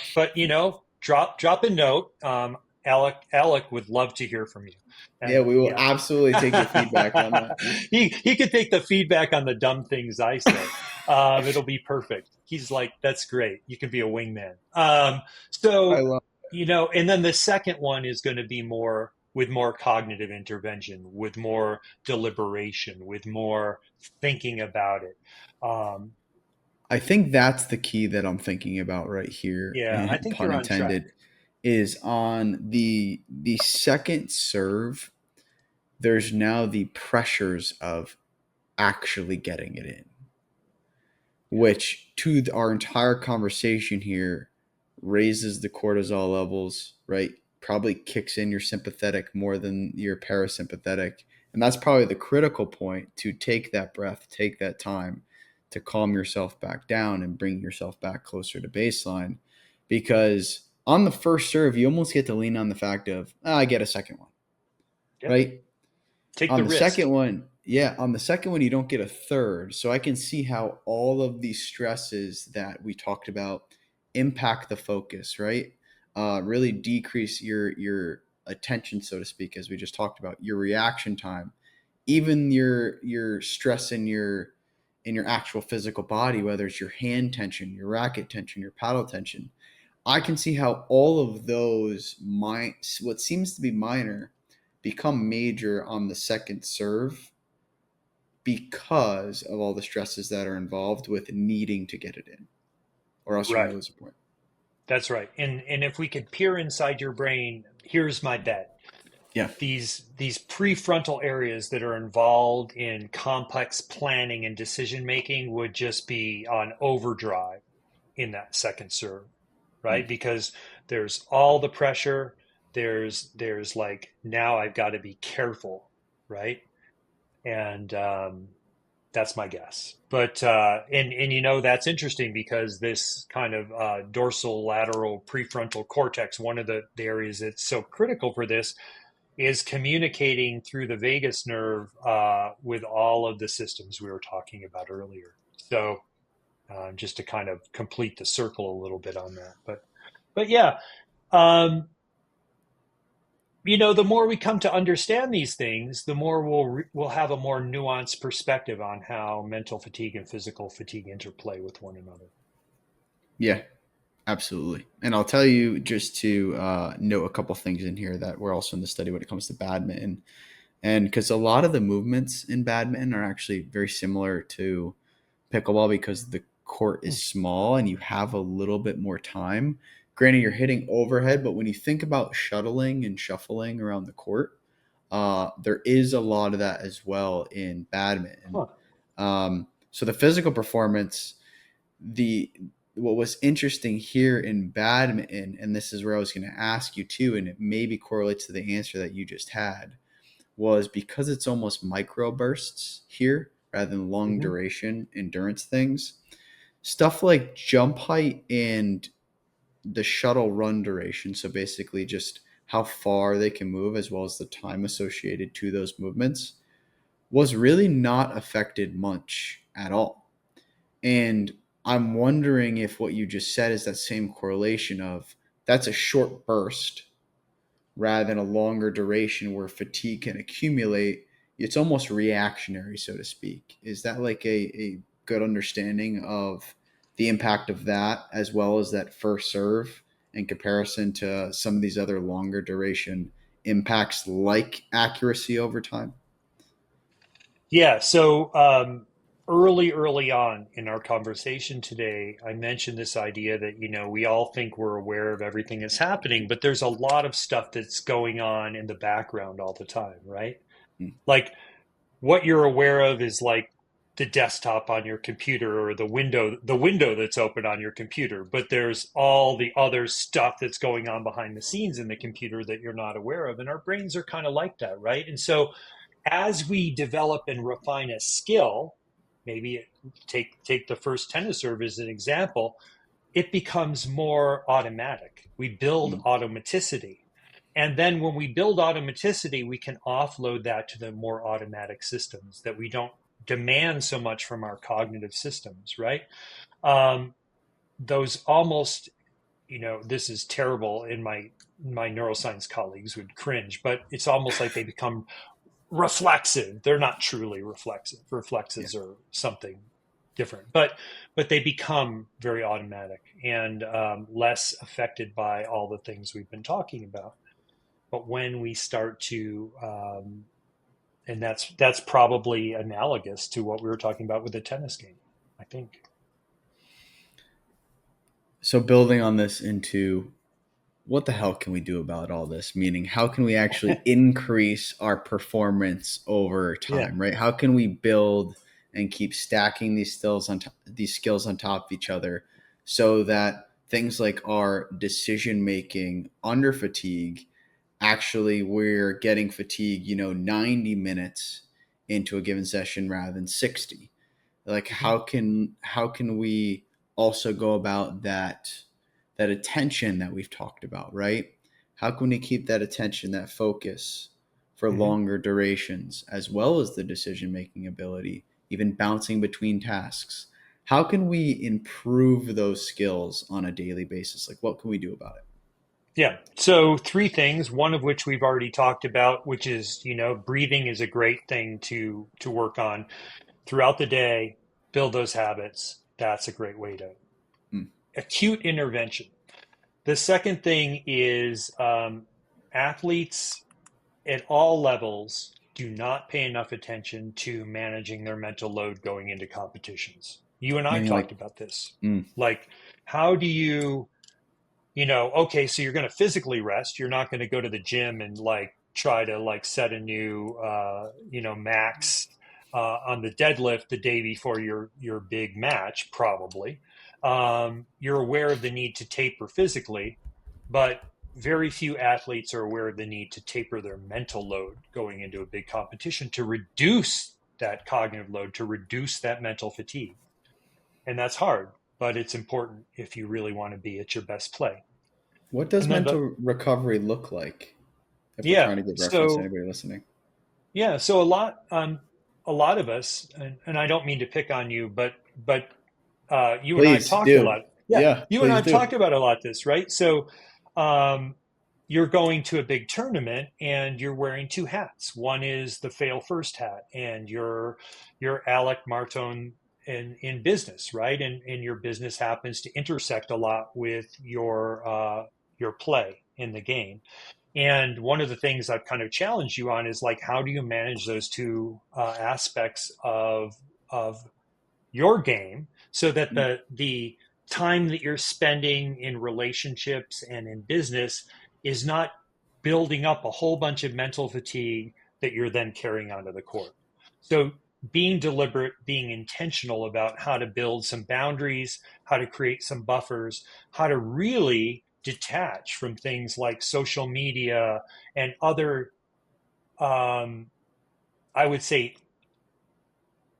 drop a note. Alec would love to hear from you. Yeah, And we will yeah, absolutely take your feedback on that. Yeah. he could take the feedback on the dumb things I say. It'll be perfect. He's like, that's great. You can be a wingman. I So love and then the second one is going to be more with more cognitive intervention, with more deliberation, with more thinking about it. Um, I think that's the key that I'm thinking about right here, yeah, I and think pun you're on track. intended, is on the second serve. There's now the pressures of actually getting it in, Yeah. which to our entire conversation here raises the cortisol levels, right? Probably kicks in your sympathetic more than your parasympathetic. And that's probably the critical point to take that breath, take that time to calm yourself back down and bring yourself back closer to baseline. Because on the first serve, you almost get to lean on the fact of, I get a second one, Yep. right? Take On the the risk. second one, yeah, on the second one, you don't get a third. So I can see how all of these stresses that we talked about impact the focus, right? really decrease your attention, so to speak, as we just talked about, your reaction time, even your stress in your actual physical body, whether it's your hand tension, your racket tension, your paddle tension. I can see how all of those what seems to be minor become major on the second serve because of all the stresses that are involved with needing to get it in, or else you're going to Right. lose a point. That's right. And if we could peer inside your brain, here's my bet. Yeah. These prefrontal areas that are involved in complex planning and decision making would just be on overdrive in that second serve, right? Mm. Because there's all the pressure. There's like now I've got to be careful, right? And that's my guess. But and that's interesting because this kind of dorsal lateral prefrontal cortex, one of the areas that's so critical for this, is communicating through the vagus nerve with all of the systems we were talking about earlier. So just to kind of complete the circle a little bit on that, but yeah, um, the more we come to understand these things, the more we'll have a more nuanced perspective on how mental fatigue and physical fatigue interplay with one another. Yeah, absolutely. And I'll tell you just to note a couple things in here that were also in the study when it comes to badminton. And because a lot of the movements in badminton are actually very similar to pickleball because the court is small and you have a little bit more time. Granted, you're hitting overhead, but when you think about shuttling and shuffling around the court, there is a lot of that as well in badminton. Huh. So the physical performance, the what was interesting here in badminton, and this is where I was going to ask you too, and it maybe correlates to the answer that you just had, was because it's almost micro bursts here rather than long Hmm. duration endurance things. Stuff like jump height and the shuttle run duration, so basically just how far they can move as well as the time associated to those movements, was really not affected much at all. And I'm wondering if what you just said is that same correlation of that's a short burst rather than a longer duration where fatigue can accumulate. It's almost reactionary, so to speak. Is that like a good understanding of the impact of that as well as that first serve in comparison to some of these other longer duration impacts like accuracy over time? Yeah. So early on in our conversation today, I mentioned this idea that, we all think we're aware of everything that's happening, but there's a lot of stuff that's going on in the background all the time, right? Mm. Like what you're aware of is like the desktop on your computer or the window that's open on your computer, but there's all the other stuff that's going on behind the scenes in the computer that you're not aware of, and our brains are kind of like that, right? And so as we develop and refine a skill, maybe take the first tennis serve as an example, it becomes more automatic. We build Mm. automaticity. And then when we build automaticity, we can offload that to the more automatic systems that we don't demand so much from our cognitive systems, right? Um, those almost, this is terrible, and my neuroscience colleagues would cringe, but it's almost like they become reflexive. They're not truly reflexive. Yeah. Reflexes are something different, but they become very automatic and less affected by all the things we've been talking about. But when we start to and that's probably analogous to what we were talking about with the tennis game, I think. So building on this into what the hell can we do about all this? Meaning, how can we actually increase our performance over Yeah. time, right? How can we build and keep stacking these skills on top of each other so that things like our decision making under fatigue, actually we're getting fatigue, 90 minutes into a given session rather than 60. Like Hmm. how can we also go about that attention that we've talked about, right? How can we keep that attention, that focus for Hmm. longer durations, as well as the decision making ability, even bouncing between tasks? How can we improve those skills on a daily basis? Like, what can we do about it? Yeah. So three things, one of which we've already talked about, which is, breathing is a great thing to work on throughout the day, build those habits. That's a great way to Mm. acute intervention. The second thing is athletes at all levels do not pay enough attention to managing their mental load going into competitions. You and I Maybe talked like, about this. mm, Like, how do okay, so you're going to physically rest. You're not going to go to the gym and like try to like set a new, max on the deadlift the day before your big match, probably. You're aware of the need to taper physically, but very few athletes are aware of the need to taper their mental load going into a big competition to reduce that cognitive load, to reduce that mental fatigue. And that's hard, but it's important if you really want to be at your best play. what does And then mental recovery look like if we're yeah, trying to give reference to so anybody listening? yeah, so a lot of us, and I don't mean to pick on you, but you and I have Please talked a do. lot. Yeah, Yeah, you and I please have do. talked about a lot this, right? So um, you're going to a big tournament and you're wearing two hats. One is the fail first hat, and you're Alec Martone in business, right? And your business happens to intersect a lot with your play in the game. And one of the things I've kind of challenged you on is like, how do you manage those two aspects of your game so that Mm. the time that you're spending in relationships and in business is not building up a whole bunch of mental fatigue that you're then carrying onto the court. So being deliberate, being intentional about how to build some boundaries, how to create some buffers, how to really detach from things like social media and other, um, I would say,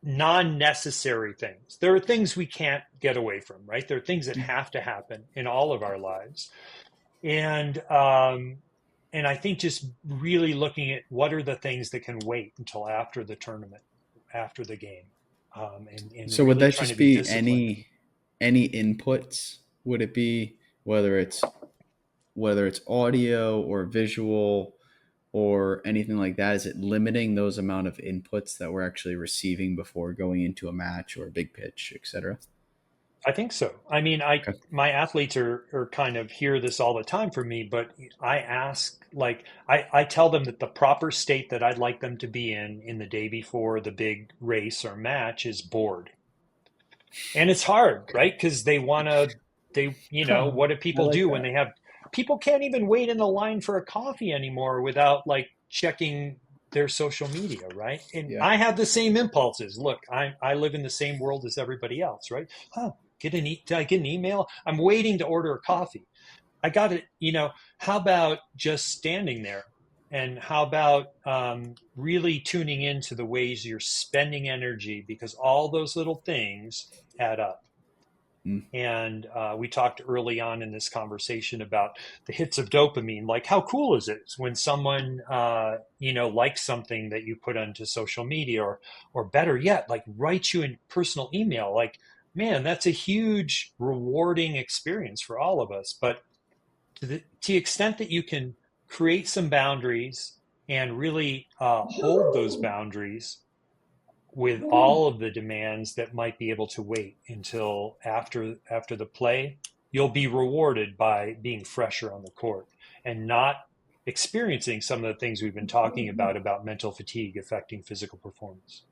non-necessary things. There are things we can't get away from, right? There are things that have to happen in all of our lives, and I think just really looking at what are the things that can wait until after the tournament, after the game, and So would really that trying to just be be disciplined. any inputs? Would it be whether it's audio or visual or anything like that? Is it limiting those amount of inputs that we're actually receiving before going into a match or a big pitch, etc.? I think so. I mean, I Okay. my athletes are kind of hear this all the time from me, but I ask like I tell them that the proper state that I'd like them to be in the day before the big race or match is bored. And it's hard, right? Because what do I people like do when that. they have people can't even wait in the line for a coffee anymore without like checking their social media, right? And Yeah. I have the same impulses. Look, I live in the same world as everybody else, right? Huh, did I get an email? I'm waiting to order a coffee. I got it. How about just standing there? And how about really tuning into the ways you're spending energy because all those little things add up. Mm. And we talked early on in this conversation about the hits of dopamine. Like, how cool is it when someone, likes something that you put onto social media, or better yet, like writes you a personal email? Like, man, that's a huge rewarding experience for all of us. But to the extent that you can create some boundaries and really hold those boundaries with all of the demands that might be able to wait until after the play, you'll be rewarded by being fresher on the court and not experiencing some of the things we've been talking about mental fatigue affecting physical performance.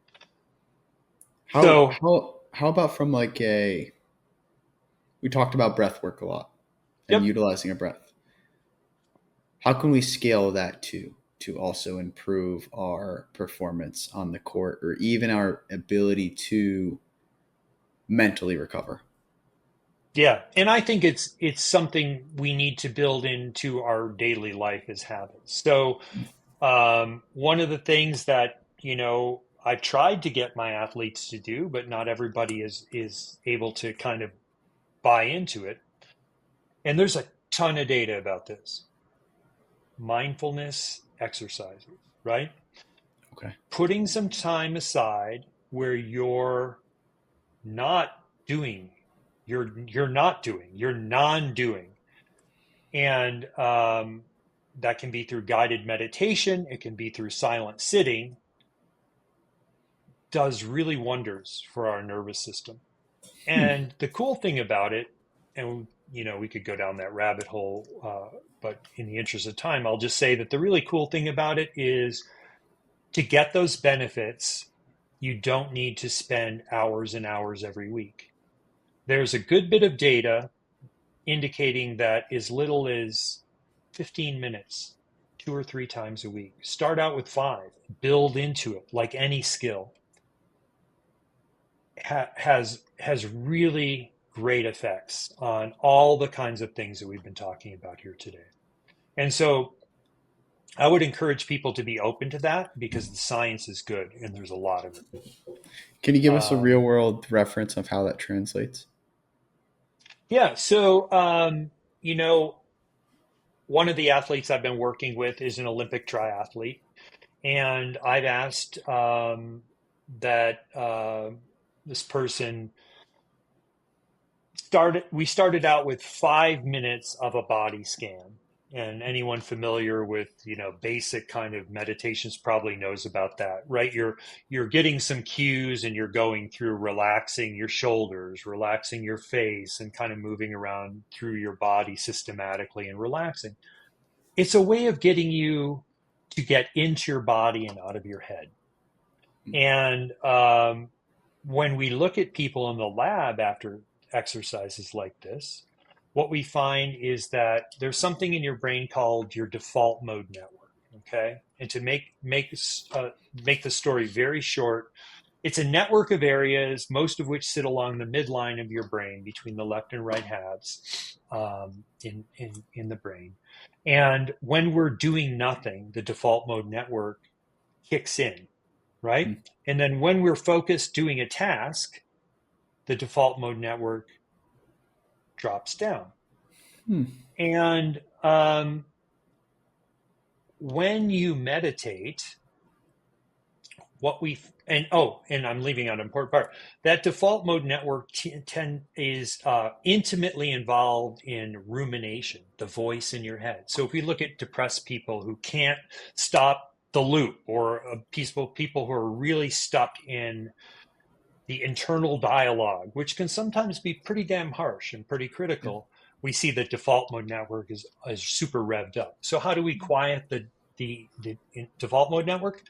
How So how how about from like a we talked about breath work a lot and yep. utilizing a breath. How can we scale that to also improve our performance on the court or even our ability to mentally recover? Yeah, and I think it's something we need to build into our daily life as habits. So one of the things that I've tried to get my athletes to do, but not everybody is able to kind of buy into it. And there's a ton of data about this. Mindfulness exercises, right? Okay. Putting some time aside where not doing, you're not doing, you're non-doing And that can be through guided meditation, it can be through silent sitting, does really wonders for our nervous system. And the cool thing about it, and we could go down that rabbit hole, but in the interest of time, I'll just say that the really cool thing about it is to get those benefits, you don't need to spend hours and hours every week. There's a good bit of data indicating that as little as 15 minutes, 2 or 3 times a week. Start out with 5, build into it like any skill. Has really great effects on all the kinds of things that we've been talking about here today. And so I would encourage people to be open to that because the science is good and there's a lot of it. Can you give us a real Um, world reference of how that translates? yeah. So, one of the athletes I've been working with is an Olympic triathlete. And I've asked that this person we started out with 5 minutes of a body scan. And anyone familiar with, basic kind of meditations probably knows about that, right? You're getting some cues and you're going through relaxing your shoulders, relaxing your face, and kind of moving around through your body systematically and relaxing. It's a way of getting you to get into your body and out of your head. And when we look at people in the lab after exercises like this, what we find is that there's something in your brain called your default mode network. Okay, and to make the story very short, it's a network of areas, most of which sit along the midline of your brain between the left and right halves in the brain. And when we're doing nothing, the default mode network kicks in, right? And then when we're focused doing a task, the default mode network drops down. Hmm. And when you meditate, what we and I'm leaving out an important part. That default mode network is intimately involved in rumination, the voice in your head. So if we look at depressed people who can't stop the loop, or peaceful people who are really stuck in the internal dialogue, which can sometimes be pretty damn harsh and pretty Yeah. critical, we see that default mode network is super revved up. So how do we quiet the default mode network?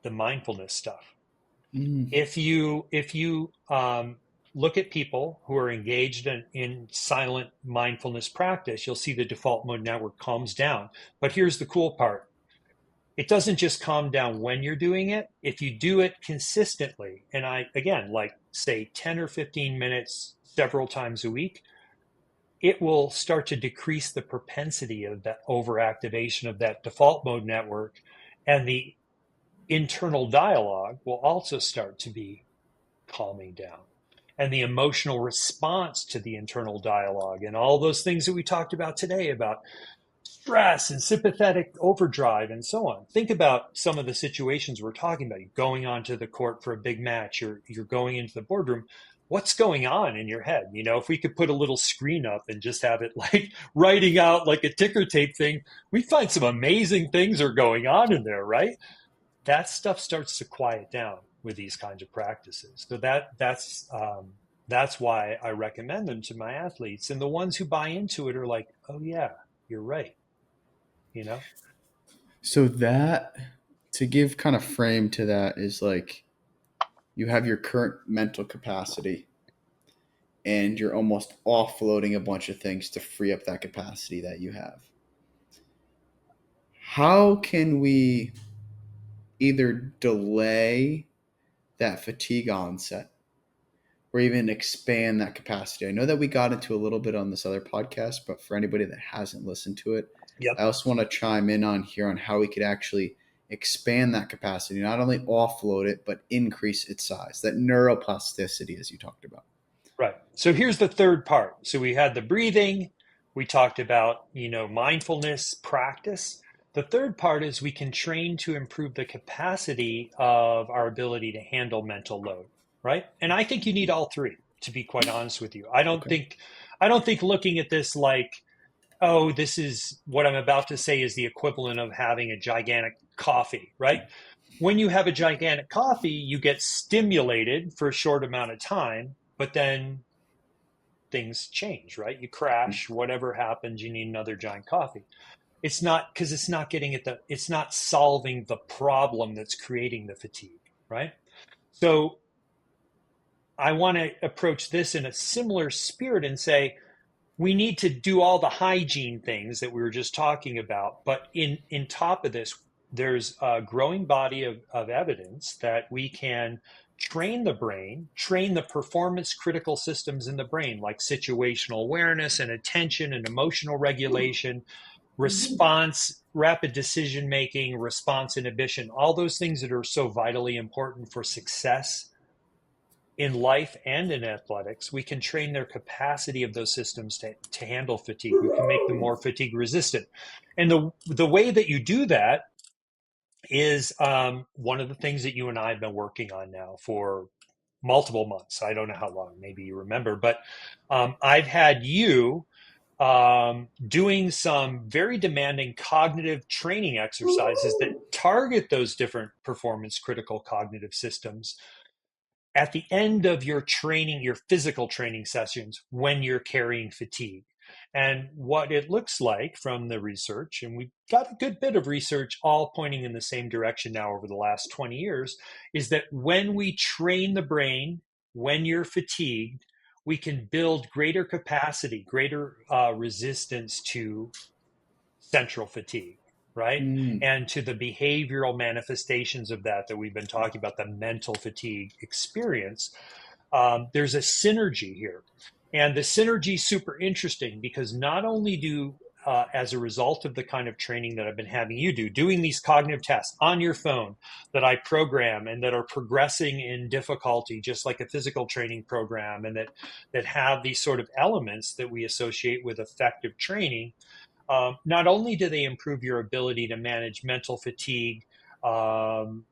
The mindfulness stuff. Mm. If you look at people who are engaged in silent mindfulness practice, you'll see the default mode network calms down. But here's the cool part. It doesn't just calm down when you're doing it. If you do it consistently, and again, like say 10 or 15 minutes several times a week, it will start to decrease the propensity of that overactivation of that default mode network. And the internal dialogue will also start to be calming down. And the emotional response to the internal dialogue and all those things that we talked about today about stress and sympathetic overdrive and so on. Think about some of the situations we're talking about. You're going onto the court for a big match, you're going into the boardroom. What's going on in your head? If we could put a little screen up and just have it like writing out like a ticker tape thing, we find some amazing things are going on in there, right? That stuff starts to quiet down with these kinds of practices. So that's why I recommend them to my athletes. And the ones who buy into it are like, oh yeah, you're right. You know? So that, to give kind of frame to that, is like you have your current mental capacity and you're almost offloading a bunch of things to free up that capacity that you have. How can we either delay that fatigue onset or even expand that capacity? I know that we got into a little bit on this other podcast, but for anybody that hasn't listened to it, Yep. I also want to chime in on here on how we could actually expand that capacity, not only offload it, but increase its size, that neuroplasticity, as you talked about. Right. So here's the third part. So we had the breathing, we talked about, mindfulness practice. The third part is we can train to improve the capacity of our ability to handle mental load, right? And I think you need all three, to be quite honest with you. I don't Okay. think I don't think looking at this like oh, this is what I'm about to say is the equivalent of having a gigantic coffee, right? When you have a gigantic coffee, you get stimulated for a short amount of time, but then things change, right? You crash, whatever happens, you need another giant coffee. It's not because it's not getting at it's not solving the problem that's creating the fatigue, right? So I want to approach this in a similar spirit and say, we need to do all the hygiene things that we were just talking about. But in top of this, there's a growing body of evidence that we can train the brain, train the performance critical systems in the brain, like situational awareness and attention and emotional regulation, response, rapid decision making, response inhibition, all those things that are so vitally important for success in life and in athletics. We can train their capacity of those systems to handle fatigue. We can make them more fatigue resistant. And the way that you do that is one of the things that you and I have been working on now for multiple months. I don't know how long, maybe you remember, but I've had you doing some very demanding cognitive training exercises that target those different performance critical cognitive systems at the end of your training, your physical training sessions, when you're carrying fatigue. And what it looks like from the research, and we've got a good bit of research all pointing in the same direction now over the last 20 years, is that when we train the brain, when you're fatigued, we can build greater capacity, greater resistance to central fatigue, right? Mm. And to the behavioral manifestations of that we've been talking about, the mental fatigue experience. There's a synergy here. And the synergy is super interesting because not only do as a result of the kind of training that I've been having you do, doing these cognitive tests on your phone that I program and that are progressing in difficulty, just like a physical training program, and that have these sort of elements that we associate with effective training. Not only do they improve your ability to manage mental fatigue um,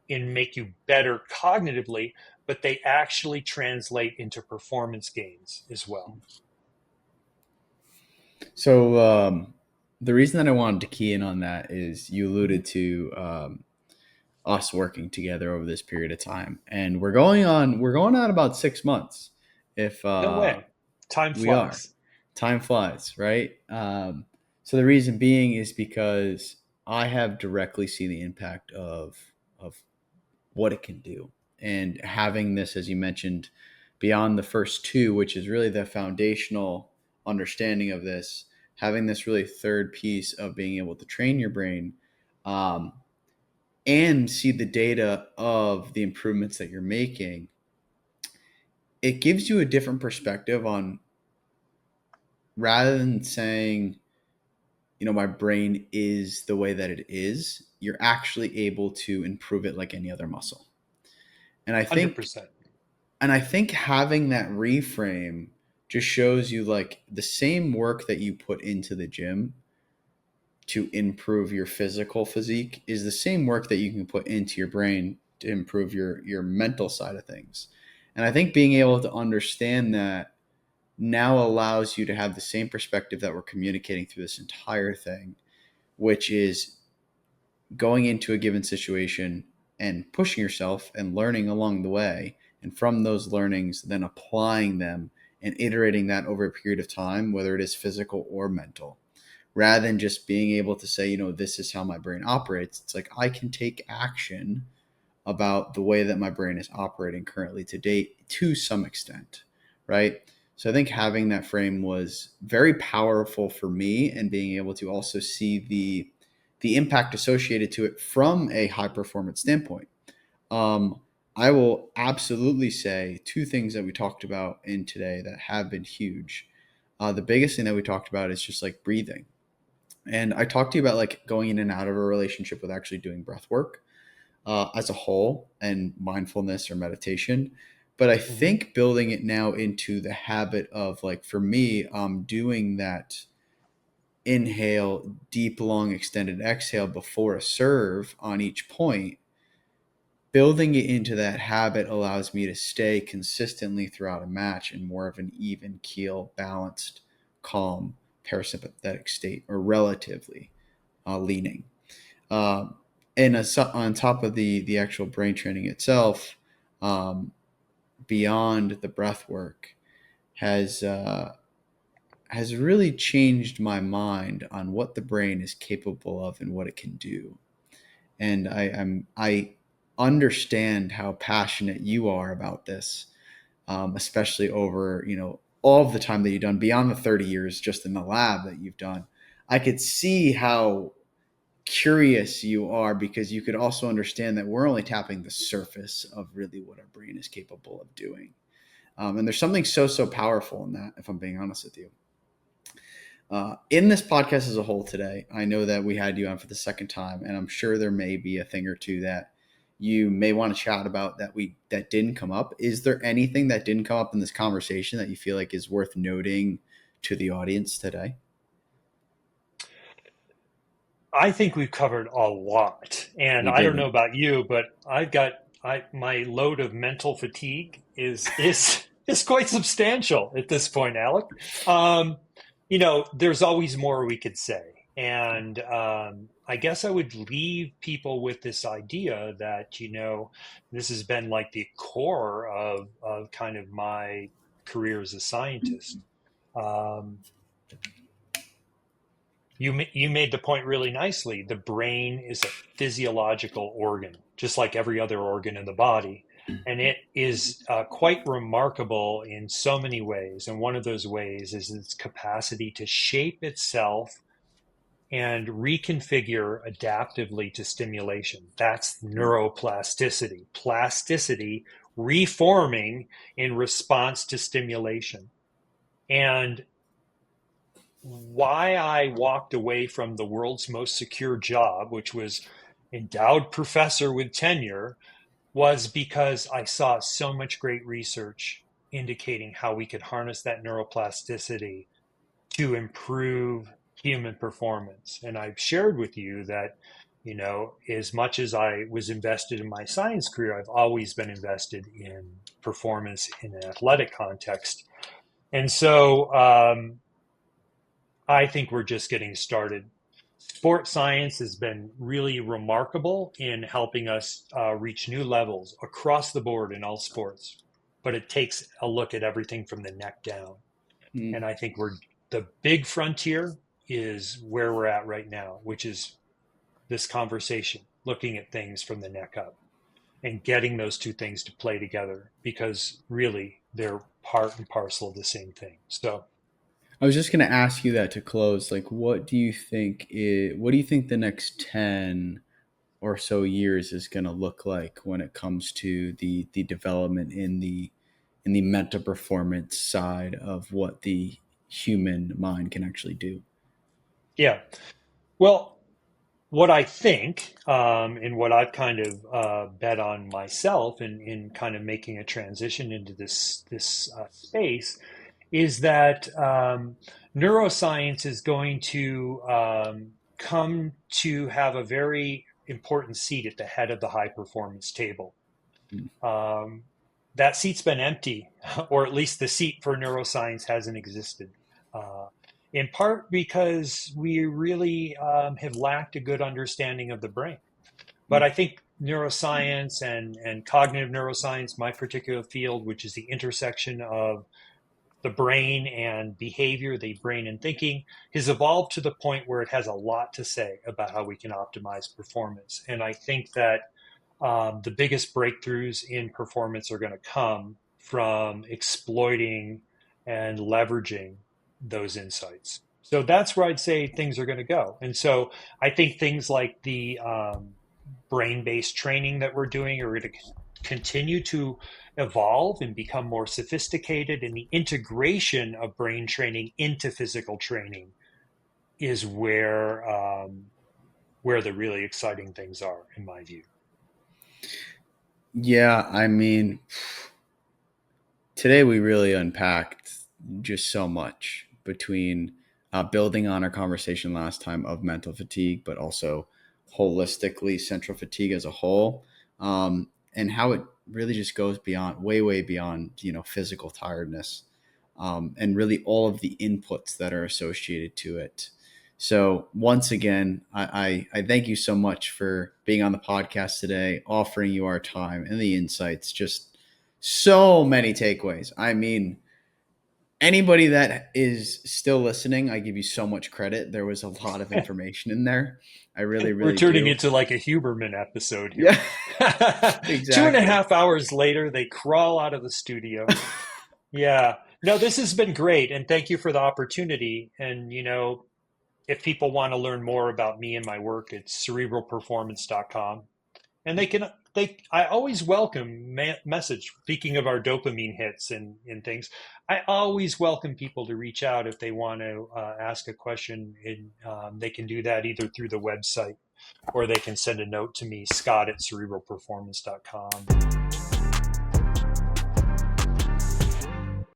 and make you better cognitively, but they actually translate into performance gains as well. So the reason that I wanted to key in on that is you alluded to us working together over this period of time, and we're going on about 6 months. If No way. Time we are, flies. time flies, right? So the reason being is because I have directly seen the impact of what it can do, and having this, as you mentioned, beyond the first two, which is really the foundational understanding of this, having this really third piece of being able to train your brain, um, and see the data of the improvements that you're making, it gives you a different perspective on, rather than saying, my brain is the way that it is, you're actually able to improve it like any other muscle. And I think 100%. and I think having that reframe just shows you, like, the same work that you put into the gym to improve your physical physique is the same work that you can put into your brain to improve your mental side of things. And I think being able to understand that now allows you to have the same perspective that we're communicating through this entire thing, which is going into a given situation and pushing yourself and learning along the way. And from those learnings, then applying them and iterating that over a period of time, whether it is physical or mental, rather than just being able to say, this is how my brain operates. It's like I can take action about the way that my brain is operating currently to date to some extent, right? So I think having that frame was very powerful for me, and being able to also see the impact associated to it from a high performance standpoint. Um, I will absolutely say two things that we talked about in today that have been huge. The biggest thing that we talked about is just like breathing. And I talked to you about like going in and out of a relationship with actually doing breath work as a whole, and mindfulness or meditation. But I Mm-hmm. think building it now into the habit of, like, for me, doing that inhale, deep, long, extended exhale before a serve on each point, building it into that habit allows me to stay consistently throughout a match in more of an even keel, balanced, calm parasympathetic state, or relatively leaning. Um, and on top of the actual brain training itself, um, beyond the breath work, has has really changed my mind on what the brain is capable of and what it can do. And I understand how passionate you are about this, especially over all of the time that you've done beyond the 30 years just in the lab that you've done. I could see how curious you are, because you could also understand that we're only tapping the surface of really what our brain is capable of doing. And there's something so powerful in that, if I'm being honest with you. In this podcast as a whole today, I know that we had you on for the second time, and I'm sure there may be a thing or two that you may want to chat about that didn't come up. Is there anything that didn't come up in this conversation that you feel like is worth noting to the audience today? I think we've covered a lot. And We I don't know didn't. about you, but my load of mental fatigue is quite substantial at this point, Alec. Um, there's always more we could say. And I guess I would leave people with this idea that, this has been like the core of kind of my career as a scientist. Um, you made the point really nicely. The brain is a physiological organ, just like every other organ in the body, and it is quite remarkable in so many ways. And one of those ways is its capacity to shape itself and reconfigure adaptively to stimulation. That's neuroplasticity. Plasticity reforming in response to stimulation. And why I walked away from the world's most secure job, which was endowed professor with tenure, was because I saw so much great research indicating how we could harness that neuroplasticity to improve human performance. And I've shared with you that, as much as I was invested in my science career, I've always been invested in performance in an athletic context. And so, I think we're just getting started. Sport science has been really remarkable in helping us reach new levels across the board in all sports. But it takes a look at everything from the neck down. Mm. And I think the big frontier is where we're at right now, which is this conversation, looking at things from the neck up and getting those two things to play together, because really they're part and parcel of the same thing. So I was just going to ask you that to close. Like, what do you think the next 10 or so years is going to look like when it comes to the development in the mental performance side of what the human mind can actually do? yeah, well, what I think, and what I've kind of bet on myself in kind of making a transition into this space, is that neuroscience is going to come to have a very important seat at the head of the high performance table. Mm. Um, that seat's been empty, or at least the seat for neuroscience hasn't existed. Uh, in part because we really have lacked a good understanding of the brain. But Mm. I think neuroscience and cognitive neuroscience, my particular field, which is the intersection of the brain and behavior, the brain and thinking, has evolved to the point where it has a lot to say about how we can optimize performance. And I think that the biggest breakthroughs in performance are going to come from exploiting and leveraging those insights. So that's where I'd say things are going to go. And so I think things like the brain based training that we're doing are going to continue to evolve and become more sophisticated. And the integration of brain training into physical training is where the really exciting things are, in my view. Yeah, I mean, today we really unpacked just so much between building on our conversation last time of mental fatigue, but also holistically central fatigue as a whole, and how it really just goes beyond, way beyond, physical tiredness. and really all of the inputs that are associated to it. So once again, I thank you so much for being on the podcast today, offering you our time and the insights. Just so many takeaways. I mean, anybody that is still listening, I give you so much credit. There was a lot of information in there. I really, We're really turning do. into like a Huberman episode Yeah, here. Two and a exactly. half hours later, they crawl out of the studio. Yeah. No, this has been great. And thank you for the opportunity. And, if people want to learn more about me and my work, it's cerebralperformance.com. And I always welcome message. Speaking of our dopamine hits and things, I always welcome people to reach out if they want to ask a question. And they can do that either through the website or they can send a note to me, Scott at cerebralperformance.com.